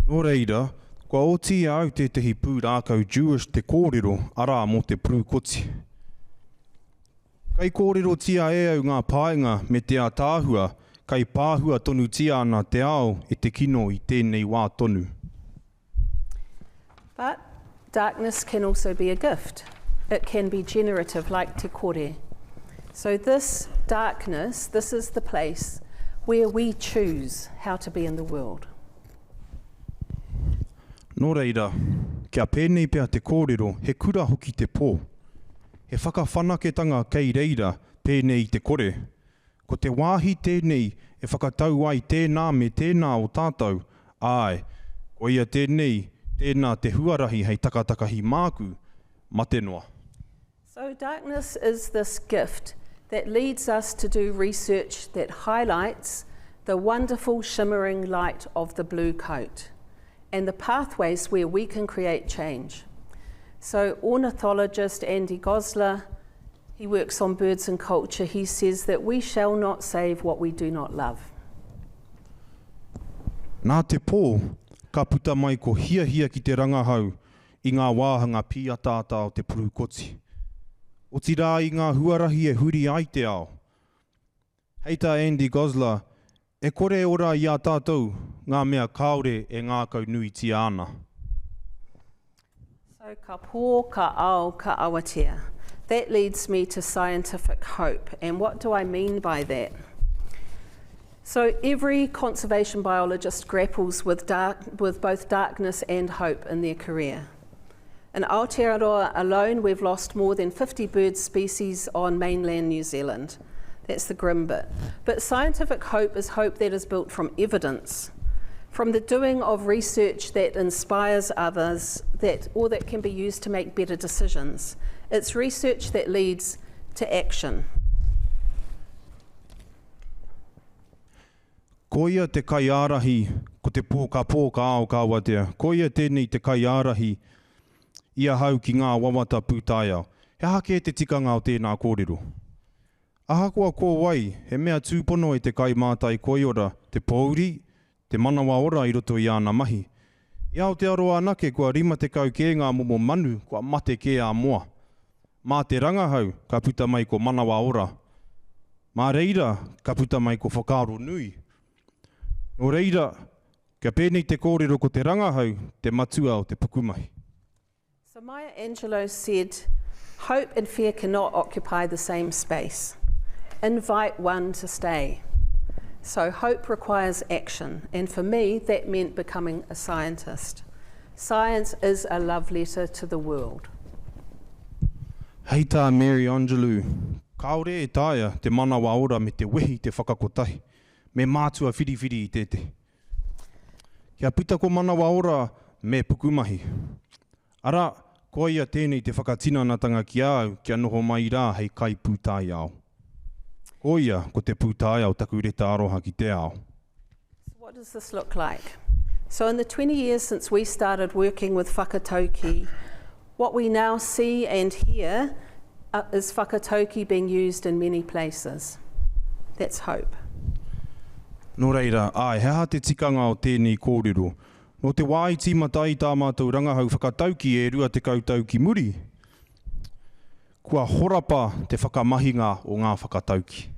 Nō reira, kua oti au tehi pūrākau Jewish te kōrero ara mo te prūkoti. Kai kōrero tia e au ngā pāinga me te atāhua, kai pāhua tonu tia ana te ao e te kino I tēnei wā tonu. But darkness can also be a gift. It can be generative, like te kore. So this darkness, this is the place where we choose how to be in the world. Nō reira, kia pēnei pēr te kōrero, he kura hoki te pō. He whakawhanaketanga kei reira pēnei te kore. Ko te wāhi tēnei e whakatau ai tēnā me tēnā o tātou. Ai, ko ia tēnei, tēnā te huarahi hei takatakahi māku, mate noa. So darkness is this gift that leads us to do research that highlights the wonderful shimmering light of the blue coat and the pathways where we can create change. So ornithologist Andy Gosler, he works on birds and culture, he says that we shall not save what we do not love. Nā te pō, ka puta mai ko hia ki te rangahau I ngā wāhanga piatāta o te purukoti. O tira I ngā huarahi e huri ai te ao. Heita Andy Gosler, e kore ora I a tātou ngā mea kaore e ngā kau nui tia ana. So ka pō, ka ao, ka awatea. That leads me to scientific hope. And what do I mean by that? So every conservation biologist grapples with both darkness and hope in their career. In Aotearoa alone, we've lost more than 50 bird species on mainland New Zealand. That's the grim bit. But scientific hope is hope that is built from evidence, from the doing of research that inspires others, that can be used to make better decisions. It's research that leads to action. Ko ia te kai ārahi, ko te pō ka ao ka watea. Ko ia tēnei te kai ārahi, ia hau ki ngā wawata pūtāia. He hake te tikanga o tēnā kōrero. Ahakoa kō wai, he mea tūpono e te kai mātai koiora, te pōuri, te manawa ora I roto I ana mahi. I Aotearoa anake, kua rima te kau kē ngā momo manu, kua mate kē a moa. Mā te rangahau, ka puta mai ko manawa ora. Mā reira, ka puta mai ko whakaaro nui. Nō reira, kia pēnei te kōrero ko te rangahau, te matua o te pukumahi. So Maya Angelou said, hope and fear cannot occupy the same space. Invite one to stay. So hope requires action, and for me that meant becoming a scientist. Science is a love letter to the world. Hei tā Mary Angelou, kaore e tāia te manawa ora me te wehi te whakakotahi, me mātua whiriwhiri I tēte. Kia puta ko manawa ora me pukumahi. Ara, ko ia tēnei te whakatinanatanga ki au kia noho mai rā hei kai pūtāi ao. Ko ia ko te pūtāi ao taku reta aroha ki te ao. So what does this look like? So in the 20 years since we started working with whakatauki What we now see and hear is whakatauki being used in many places. That's hope. Nō reira, heha te tikanga o tēnei kōrero. No te wā i tīmata i tā mātou rangahau whakatauki e rua te kautauki muri. Kua horapa te whakamahinga o ngā whakatauki.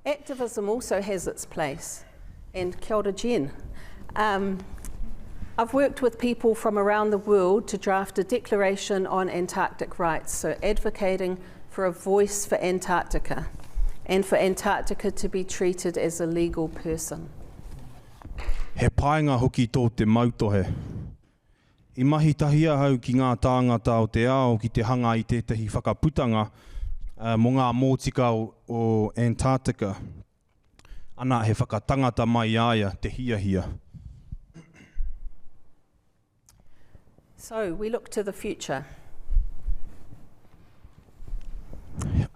Activism also has its place, and kia ora Jen. I've worked with people from around the world to draft a declaration on Antarctic rights, so advocating for a voice for Antarctica and for Antarctica to be treated as a legal person. He paenga hoki tō te mautohe. I mahi tahia hau ki ngā tāngata o te ao ki te hanga i tētahi whakaputanga mo ngā mōtika o Antarctica. Ana he whakatangata mai aia te hia. So we look to the future.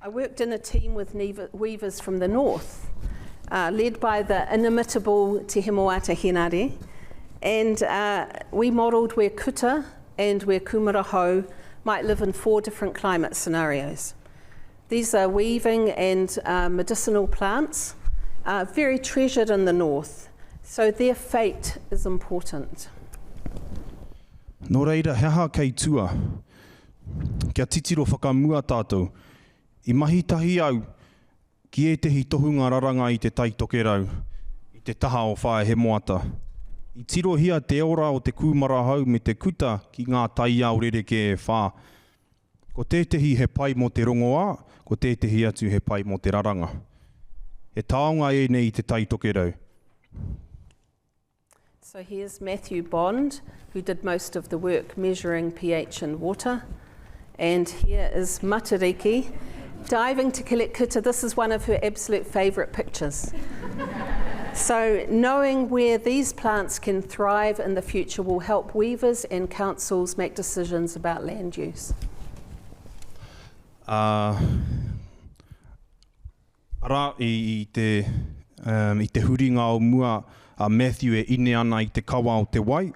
I worked in a team with weavers from the north, led by the inimitable Te Hemoata Henare, and we modelled where kuta and where kumarahau might live in 4 different climate scenarios. These are weaving and medicinal plants, very treasured in the north, so their fate is important. Nō reira, heha kei tua. Kia titiro whakamua tātou. I mahi tahi au, ki e tehi tohunga raranga i te taitoke rau, i te taha o whae he moata. I tiro hia te ora o te kūmarahau me te kuta ki ngā tai au rereke e whā. Ko tētehi he pai mo te rongoa, ko tētehi atu he pai mo te raranga. He taonga e nei i te taitoke rau. So here's Matthew Bond, who did most of the work measuring pH in water. And here is Matariki, diving to collect kuta. This is one of her absolute favourite pictures. So knowing where these plants can thrive in the future will help weavers and councils make decisions about land use. Ara i te huringa o mua, Matthew e ine ana i te kawa o te wai.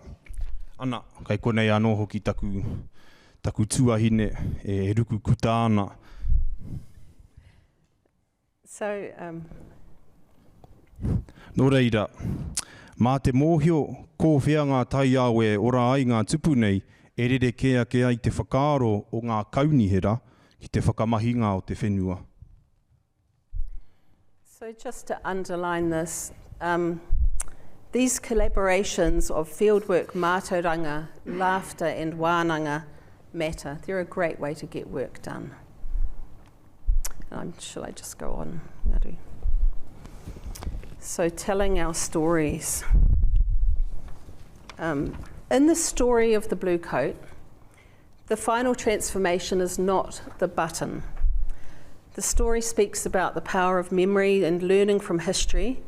Ana, kai konei anō hoki taku tuahine e ruku kuta ana. So, Nō reira, mā te mōhio, ko whea ngā tai au e ora ai ngā tupu nei, e rere kea i te whakaaro o ngā kaunihera ki te whakamahinga o te whenua. So just to underline this, these collaborations of fieldwork, mātauranga, laughter and wānanga matter. They're a great way to get work done. Shall I just go on? Ngaru. So telling our stories. In the story of the blue coat, the final transformation is not the button. The story speaks about the power of memory and learning from history.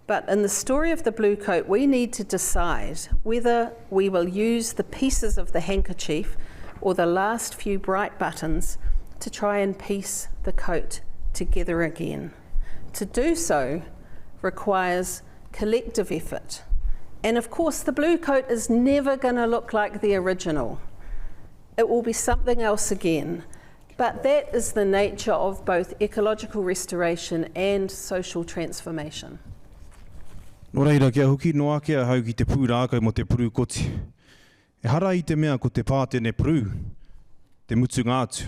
But in the story of the blue coat, we need to decide whether we will use the pieces of the handkerchief or the last few bright buttons to try and piece the coat together again. To do so requires collective effort. And of course, the blue coat is never going to look like the original. It will be something else again. But that is the nature of both ecological restoration and social transformation. Nō reira, kia hoki noa kia hau ki te pūrākau mo te puru koti. E hara i te mea ko te pātene puru, te mutu ngātu.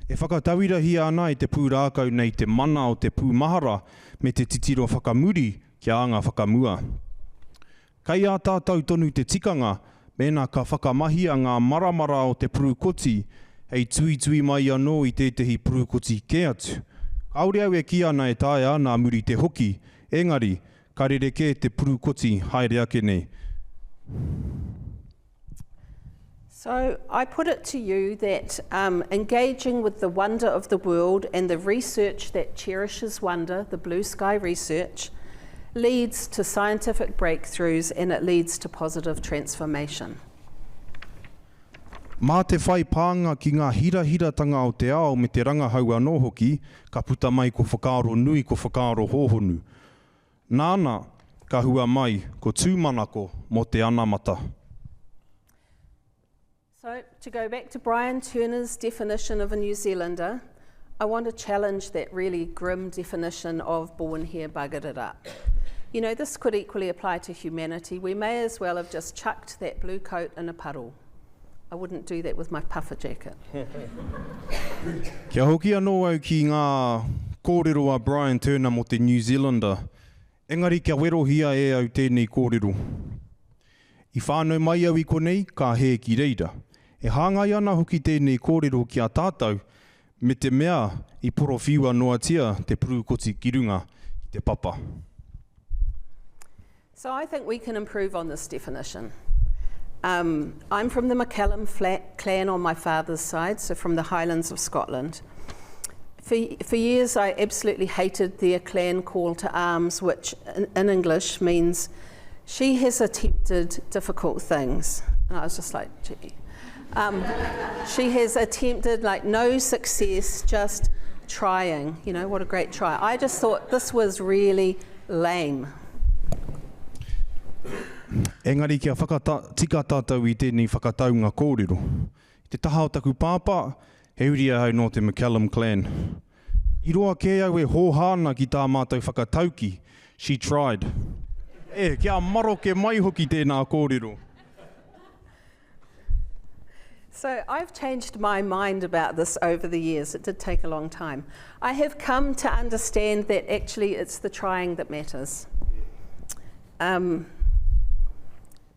E whakatawirahi ana i te pūrākau nei te mana o te pūmahara me te titiro whakamuri kia anga whakamua. Kai a tātou tonu te tikanga, mēnā ka whakamahia ngā maramara o te puru koti, hei tui mai anō i tētahi puru koti ke atu. Kaore au e ki ana e tae ana muri te hoki, engari, ka rereke te puru koti haere ake nei. So I put it to you that engaging with the wonder of the world and the research that cherishes wonder, the blue sky research, leads to scientific breakthroughs and it leads to positive transformation. Mā te whai pānga ki ngā hirahiratanga o te ao me te rangahau anō hoki, ka puta mai ko whakaaro nui ko whakaaro hōhonu. Nāna, ka hua mai ko tūmanako mo te anamata. So, to go back to Brian Turner's definition of a New Zealander, I want to challenge that really grim definition of born here, buggered it up. You know, this could equally apply to humanity. We may as well have just chucked that blue coat in a puddle. I wouldn't do that with my puffer jacket. Kia hoki anō au ki ngā kōrero a Brian Turner mo te New Zealander. Engari kia werohia e au tēnei kōrero. I whānau mai au I konei, ka he ki reira. E hāngai ana hoki tēnei kōrero ki a tātou, me te mea I porowhiua noatia te purukoti ki runga I te papa. So I think we can improve on this definition. I'm from the McCallum clan on my father's side, so from the Highlands of Scotland. For years I absolutely hated their clan call to arms, which in English means she has attempted difficult things. And I was just like, gee. She has attempted like no success, just trying. You know, what a great try. I just thought this was really lame. Engari kia tika tātou I tēnei whakataunga kōrero. I te taha o taku pāpā, he uria hau no te McCallum clan. I roa kē au e hōhāna ki tā mātou whakatauki. She tried. Kia maro ke mai hoki tēnā kōrero. So I've changed my mind about this over the years. It did take a long time. I have come to understand that actually it's the trying that matters.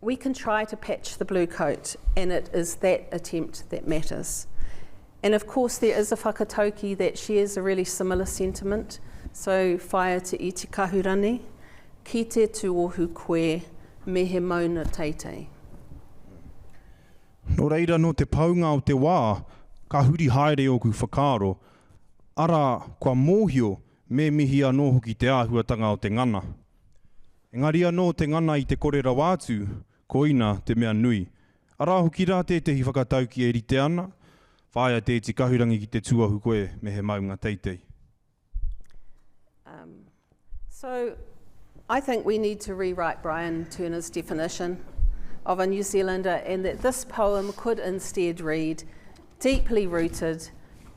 We can try to patch the blue coat, and it is that attempt that matters. And of course there is a whakatauki that shares a really similar sentiment. So whaia te I te kahurani, ki te tuohu koe, me he mauna teitei. No reira no te paunga o te wā, ka huri haere o ku whakaaro. Ara, kua mōhio, me mihi anō hoki te āhuatanga o te ngana. Engari anō te ngana I te korera wātu, koina te mea nui. Ara hoki rā tētahi whakatauki e rite ana, whaia te kahurangi ki te tuahu koe me he maunga teitei. So I think we need to rewrite Brian Turner's definition of a New Zealander, and that this poem could instead read, deeply rooted,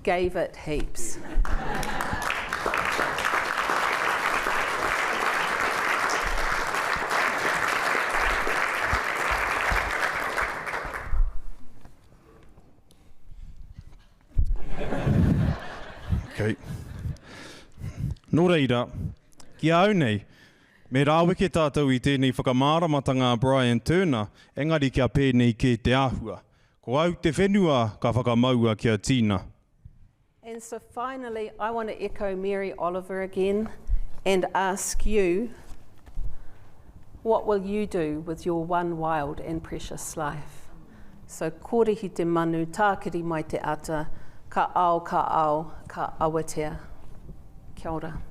gave it heaps. Okay. Nō reira, kia au nei, me rāweke tātou I tēnei whakamāramatanga Brian Turner, engari kia pēnei ke te āhua. Ko au te whenua ka whakamaua kia tīna. And so finally, I want to echo Mary Oliver again and ask you, what will you do with your one wild and precious life? So kōrehi te manu, tākiri mai te ata, ka ao, ka awatea. Kia ora.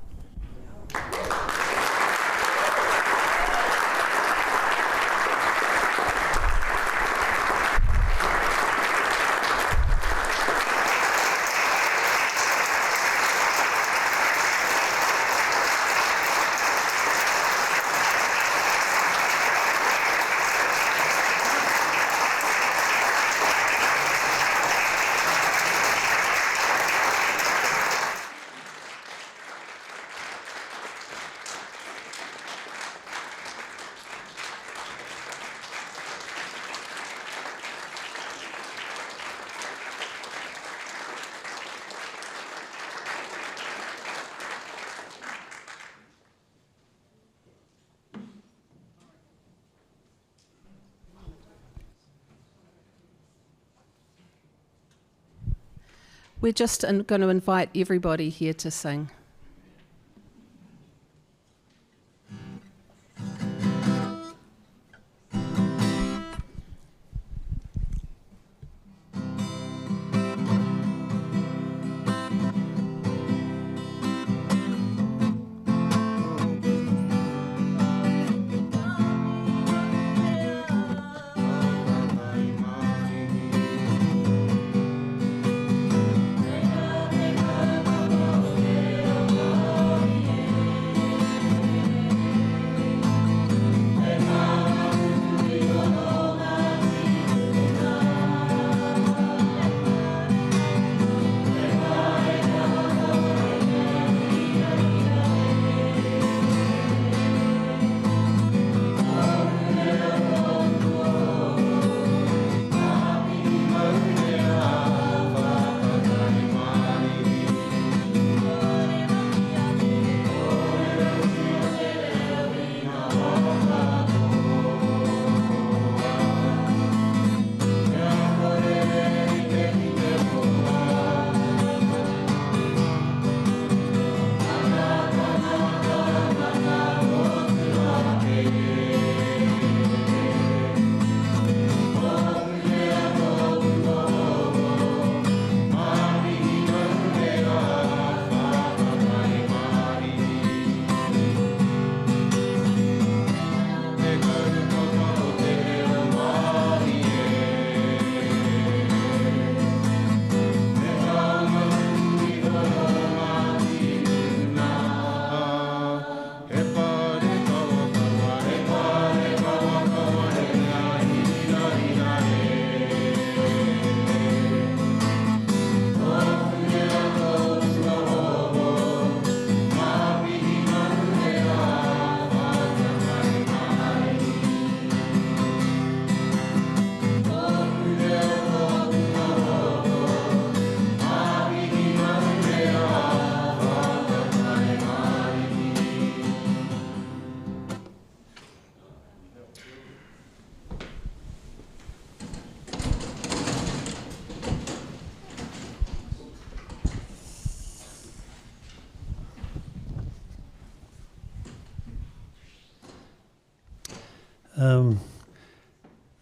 We're just going to invite everybody here to sing. Thank you.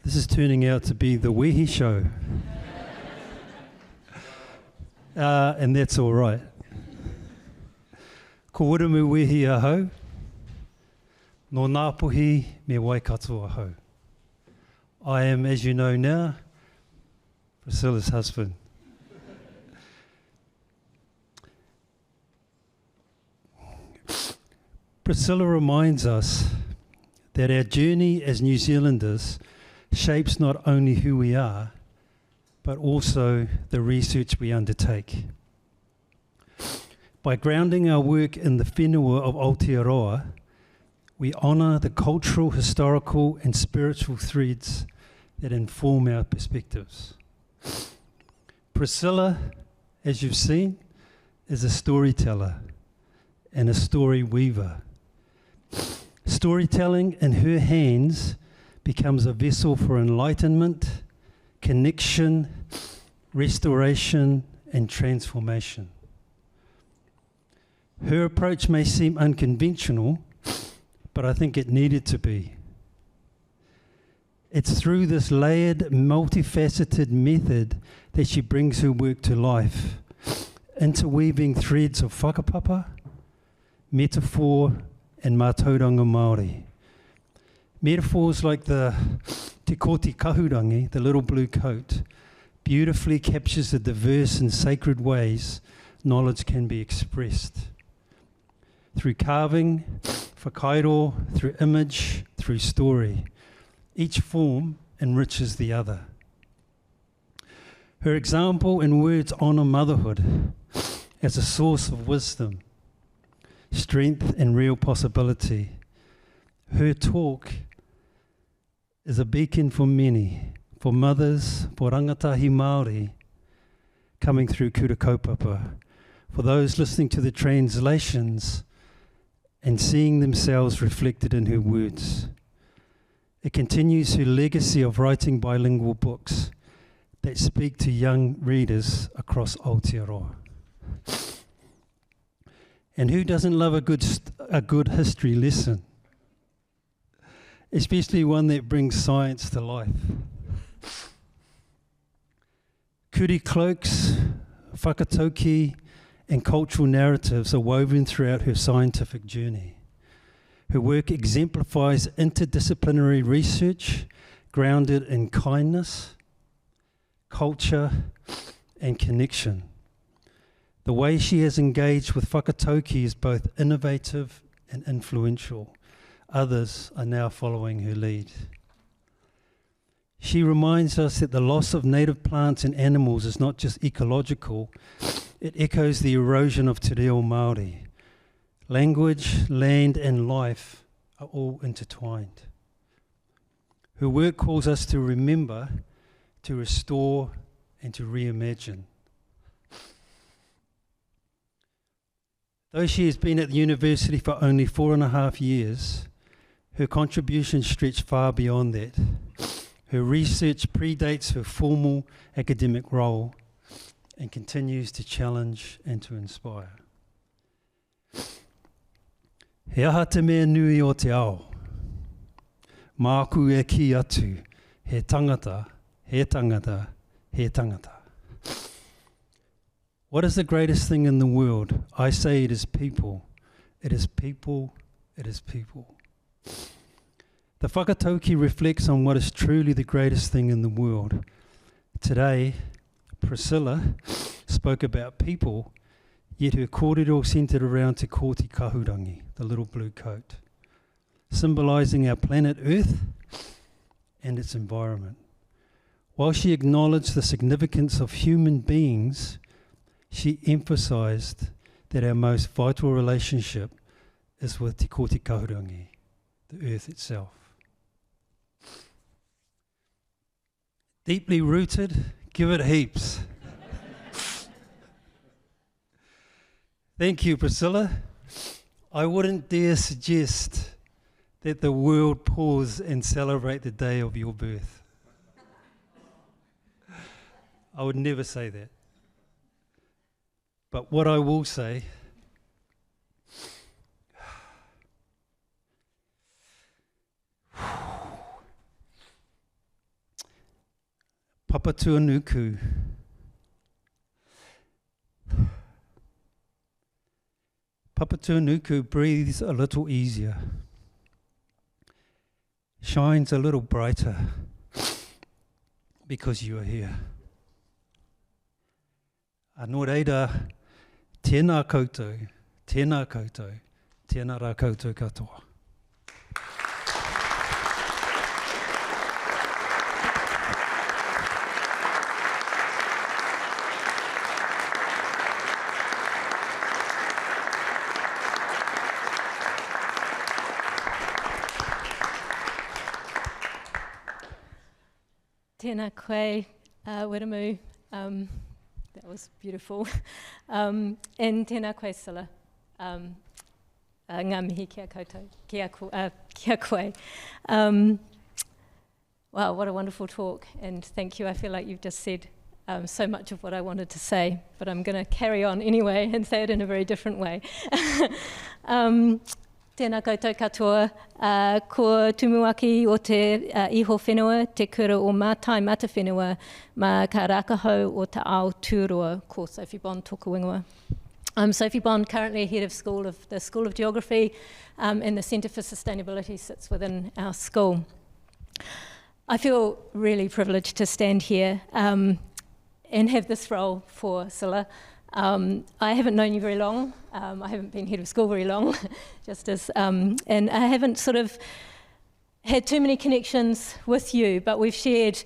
This is turning out to be the Wehi show. And that's all right. Ko uramu wehi ahau, no nāpohi me waikato ahau. I am, as you know now, Priscilla's husband. Priscilla reminds us that our journey as New Zealanders shapes not only who we are, but also the research we undertake. By grounding our work in the whenua of Aotearoa, we honour the cultural, historical and spiritual threads that inform our perspectives. Priscilla, as you've seen, is a storyteller and a story weaver. Storytelling in her hands becomes a vessel for enlightenment, connection, restoration, and transformation. Her approach may seem unconventional, but I think it needed to be. It's through this layered, multifaceted method that she brings her work to life, interweaving threads of whakapapa, metaphor, and mātauranga Māori. Metaphors like the te koti kahurangi, the little blue coat, beautifully captures the diverse and sacred ways knowledge can be expressed. Through carving, whakairo, through image, through story. Each form enriches the other. Her example in words honour motherhood as a source of wisdom, strength and real possibility. Her talk is a beacon for many, for mothers, for rangatahi Māori coming through kura kaupapa, for those listening to the translations and seeing themselves reflected in her words. It continues her legacy of writing bilingual books that speak to young readers across Aotearoa. And who doesn't love a good history lesson? Especially one that brings science to life. Kuri cloaks, whakatauki, and cultural narratives are woven throughout her scientific journey. Her work exemplifies interdisciplinary research grounded in kindness, culture, and connection. The way she has engaged with whakatauki is both innovative and influential. Others are now following her lead. She reminds us that the loss of native plants and animals is not just ecological, it echoes the erosion of te reo Māori. Language, land, and life are all intertwined. Her work calls us to remember, to restore, and to reimagine. Though she has been at the university for only 4.5 years, her contributions stretch far beyond that. Her research predates her formal academic role and continues to challenge and to inspire. He aha te mea nui o te ao. Māku e ki atu, he tangata, he tangata, he tangata. What is the greatest thing in the world? I say it is people. It is people. It is people. The whakatauki reflects on what is truly the greatest thing in the world. Today, Priscilla spoke about people, yet her kōrero centred around te koti kahurangi, the little blue coat, symbolising our planet Earth and its environment. While she acknowledged the significance of human beings, she emphasised that our most vital relationship is with te koti kahurangi, the earth itself. Deeply rooted, give it heaps. Thank you, Priscilla. I wouldn't dare suggest that the world pause and celebrate the day of your birth. I would never say that. But what I will say, Papatuanuku. Papatuanuku breathes a little easier, shines a little brighter because you are here. Anō reira, tēnā koutou, tēnā koutou, tēnā rā koutou katoa. Tēnā koe, Wiramu, that was beautiful. And tēnā koe Sila, ngā mihi kia koutou, kia koe. Wow, what a wonderful talk, and thank you. I feel like you've just said so much of what I wanted to say, but I'm going to carry on anyway and say it in a very different way. Tēnā koutou katoa, ko tumuaki o te iho whenua, te kura o mātai mata whenua, ma ka rakahau o te ao tūroa, ko Sophie Bond tōku ingoa. I'm Sophie Bond, currently head of the School of Geography, and the Centre for Sustainability sits within our school. I feel really privileged to stand here and have this role for Sila. I haven't known you very long. I haven't been head of school very long, and I haven't sort of had too many connections with you, but we've shared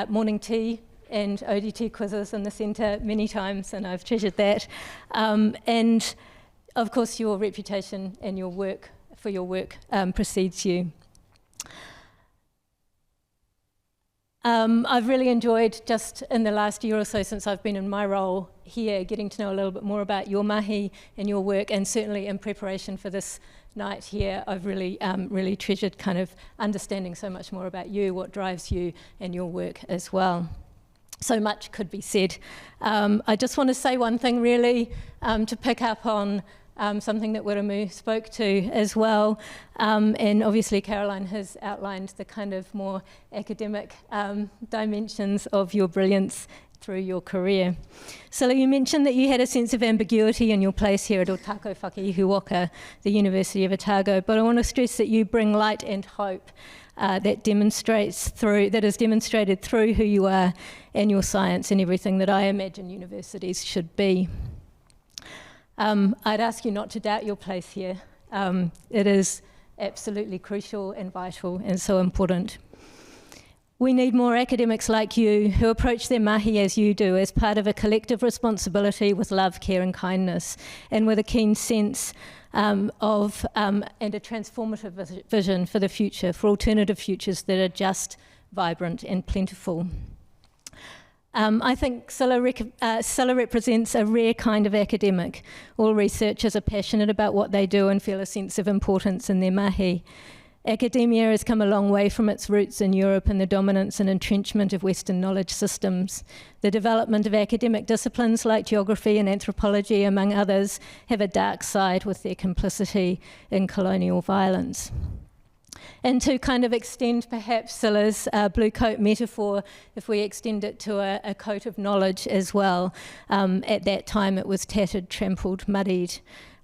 morning tea and ODT quizzes in the centre many times, and I've treasured that. And of course, your reputation and your work precedes you. I've really enjoyed, just in the last year or so since I've been in my role here, getting to know a little bit more about your mahi and your work, and certainly in preparation for this night here, I've really treasured kind of understanding so much more about you, what drives you and your work as well. So much could be said. I just want to say one thing really, to pick up on something that Wiramu spoke to as well, and obviously Caroline has outlined the kind of more academic dimensions of your brilliance through your career. So you mentioned that you had a sense of ambiguity in your place here at Otago Whakaihuoka, the University of Otago, but I want to stress that you bring light and hope that is demonstrated through who you are and your science and everything that I imagine universities should be. I'd ask you not to doubt your place here. It is absolutely crucial and vital and so important. We need more academics like you who approach their mahi as you do, as part of a collective responsibility with love, care and kindness, and with a keen sense and a transformative vision for the future, for alternative futures that are just, vibrant and plentiful. I think Sila represents a rare kind of academic. All researchers are passionate about what they do and feel a sense of importance in their mahi. Academia has come a long way from its roots in Europe and the dominance and entrenchment of Western knowledge systems. The development of academic disciplines like geography and anthropology, among others, have a dark side with their complicity in colonial violence. And to kind of extend perhaps Sila's blue coat metaphor, if we extend it to a coat of knowledge as well, at that time it was tattered, trampled, muddied.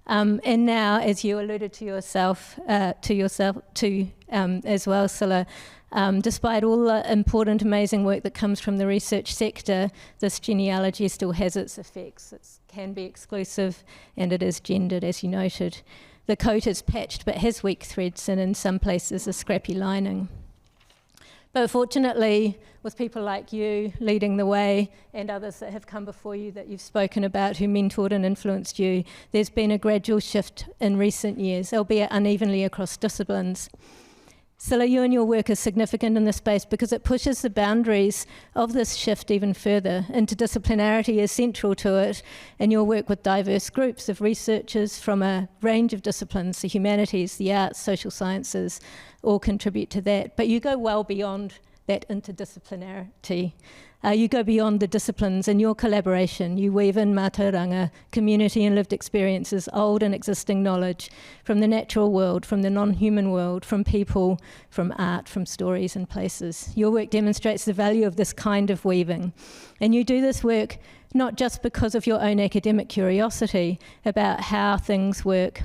And now, as you alluded to yourself as well, Sila, despite all the important, amazing work that comes from the research sector, this genealogy still has its effects. It can be exclusive and it is gendered, as you noted. The coat is patched but has weak threads and in some places a scrappy lining. But fortunately, with people like you leading the way and others that have come before you that you've spoken about who mentored and influenced you, there's been a gradual shift in recent years, albeit unevenly across disciplines. Sila, you and your work is significant in this space because it pushes the boundaries of this shift even further. Interdisciplinarity is central to it, and your work with diverse groups of researchers from a range of disciplines, the humanities, the arts, social sciences, all contribute to that. But you go well beyond that interdisciplinarity. You go beyond the disciplines in your collaboration. You weave in mātauranga, community and lived experiences, old and existing knowledge from the natural world, from the non-human world, from people, from art, from stories and places. Your work demonstrates the value of this kind of weaving. And you do this work not just because of your own academic curiosity about how things work,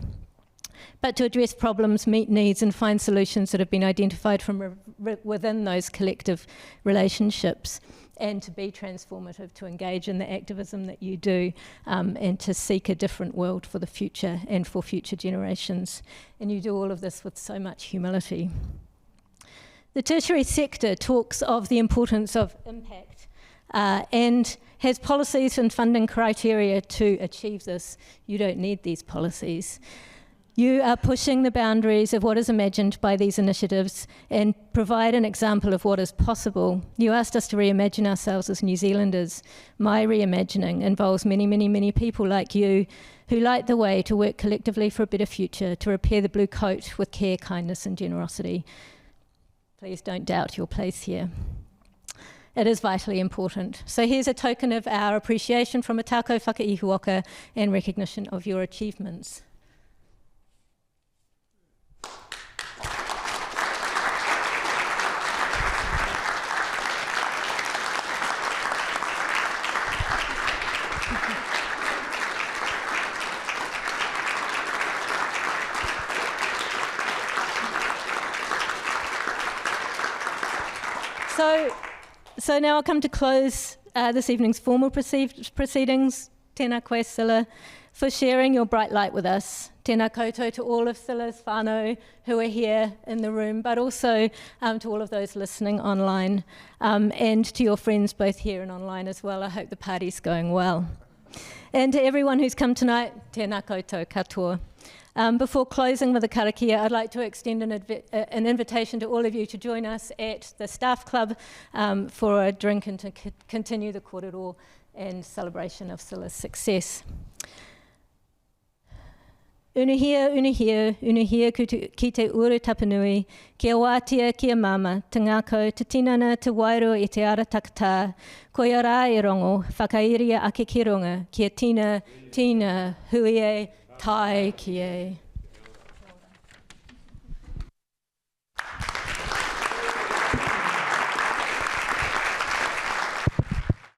but to address problems, meet needs, and find solutions that have been identified from within those collective relationships, and to be transformative, to engage in the activism that you do, and to seek a different world for the future and for future generations. And you do all of this with so much humility. The tertiary sector talks of the importance of impact and has policies and funding criteria to achieve this. You don't need these policies. You are pushing the boundaries of what is imagined by these initiatives and provide an example of what is possible. You asked us to reimagine ourselves as New Zealanders. My reimagining involves many, many, many people like you who light the way to work collectively for a better future, to repair the blue coat with care, kindness and generosity. Please don't doubt your place here. It is vitally important. So here's a token of our appreciation from a tākau whakaihuaka and recognition of your achievements. So now I'll come to close this evening's formal proceedings. Tēnā koe, Scylla, for sharing your bright light with us. Tēnā koutou to all of Scylla's whānau who are here in the room, but also to all of those listening online, and to your friends both here and online as well. I hope the party's going well. And to everyone who's come tonight, tēnā koutou katoa. Before closing with the karakia, I'd like to extend an invitation to all of you to join us at the Staff Club for a drink and to continue the kōrero and celebration of Scylla's success. Unahia, unahia, unahia ki te uru tapanui, kia wātia, kia mama, te ngākau, te tinana, te wairo i te ara takatā, koia rā e rongo, whakairia ake ki runga, kia tina, tina, huie, tai kie.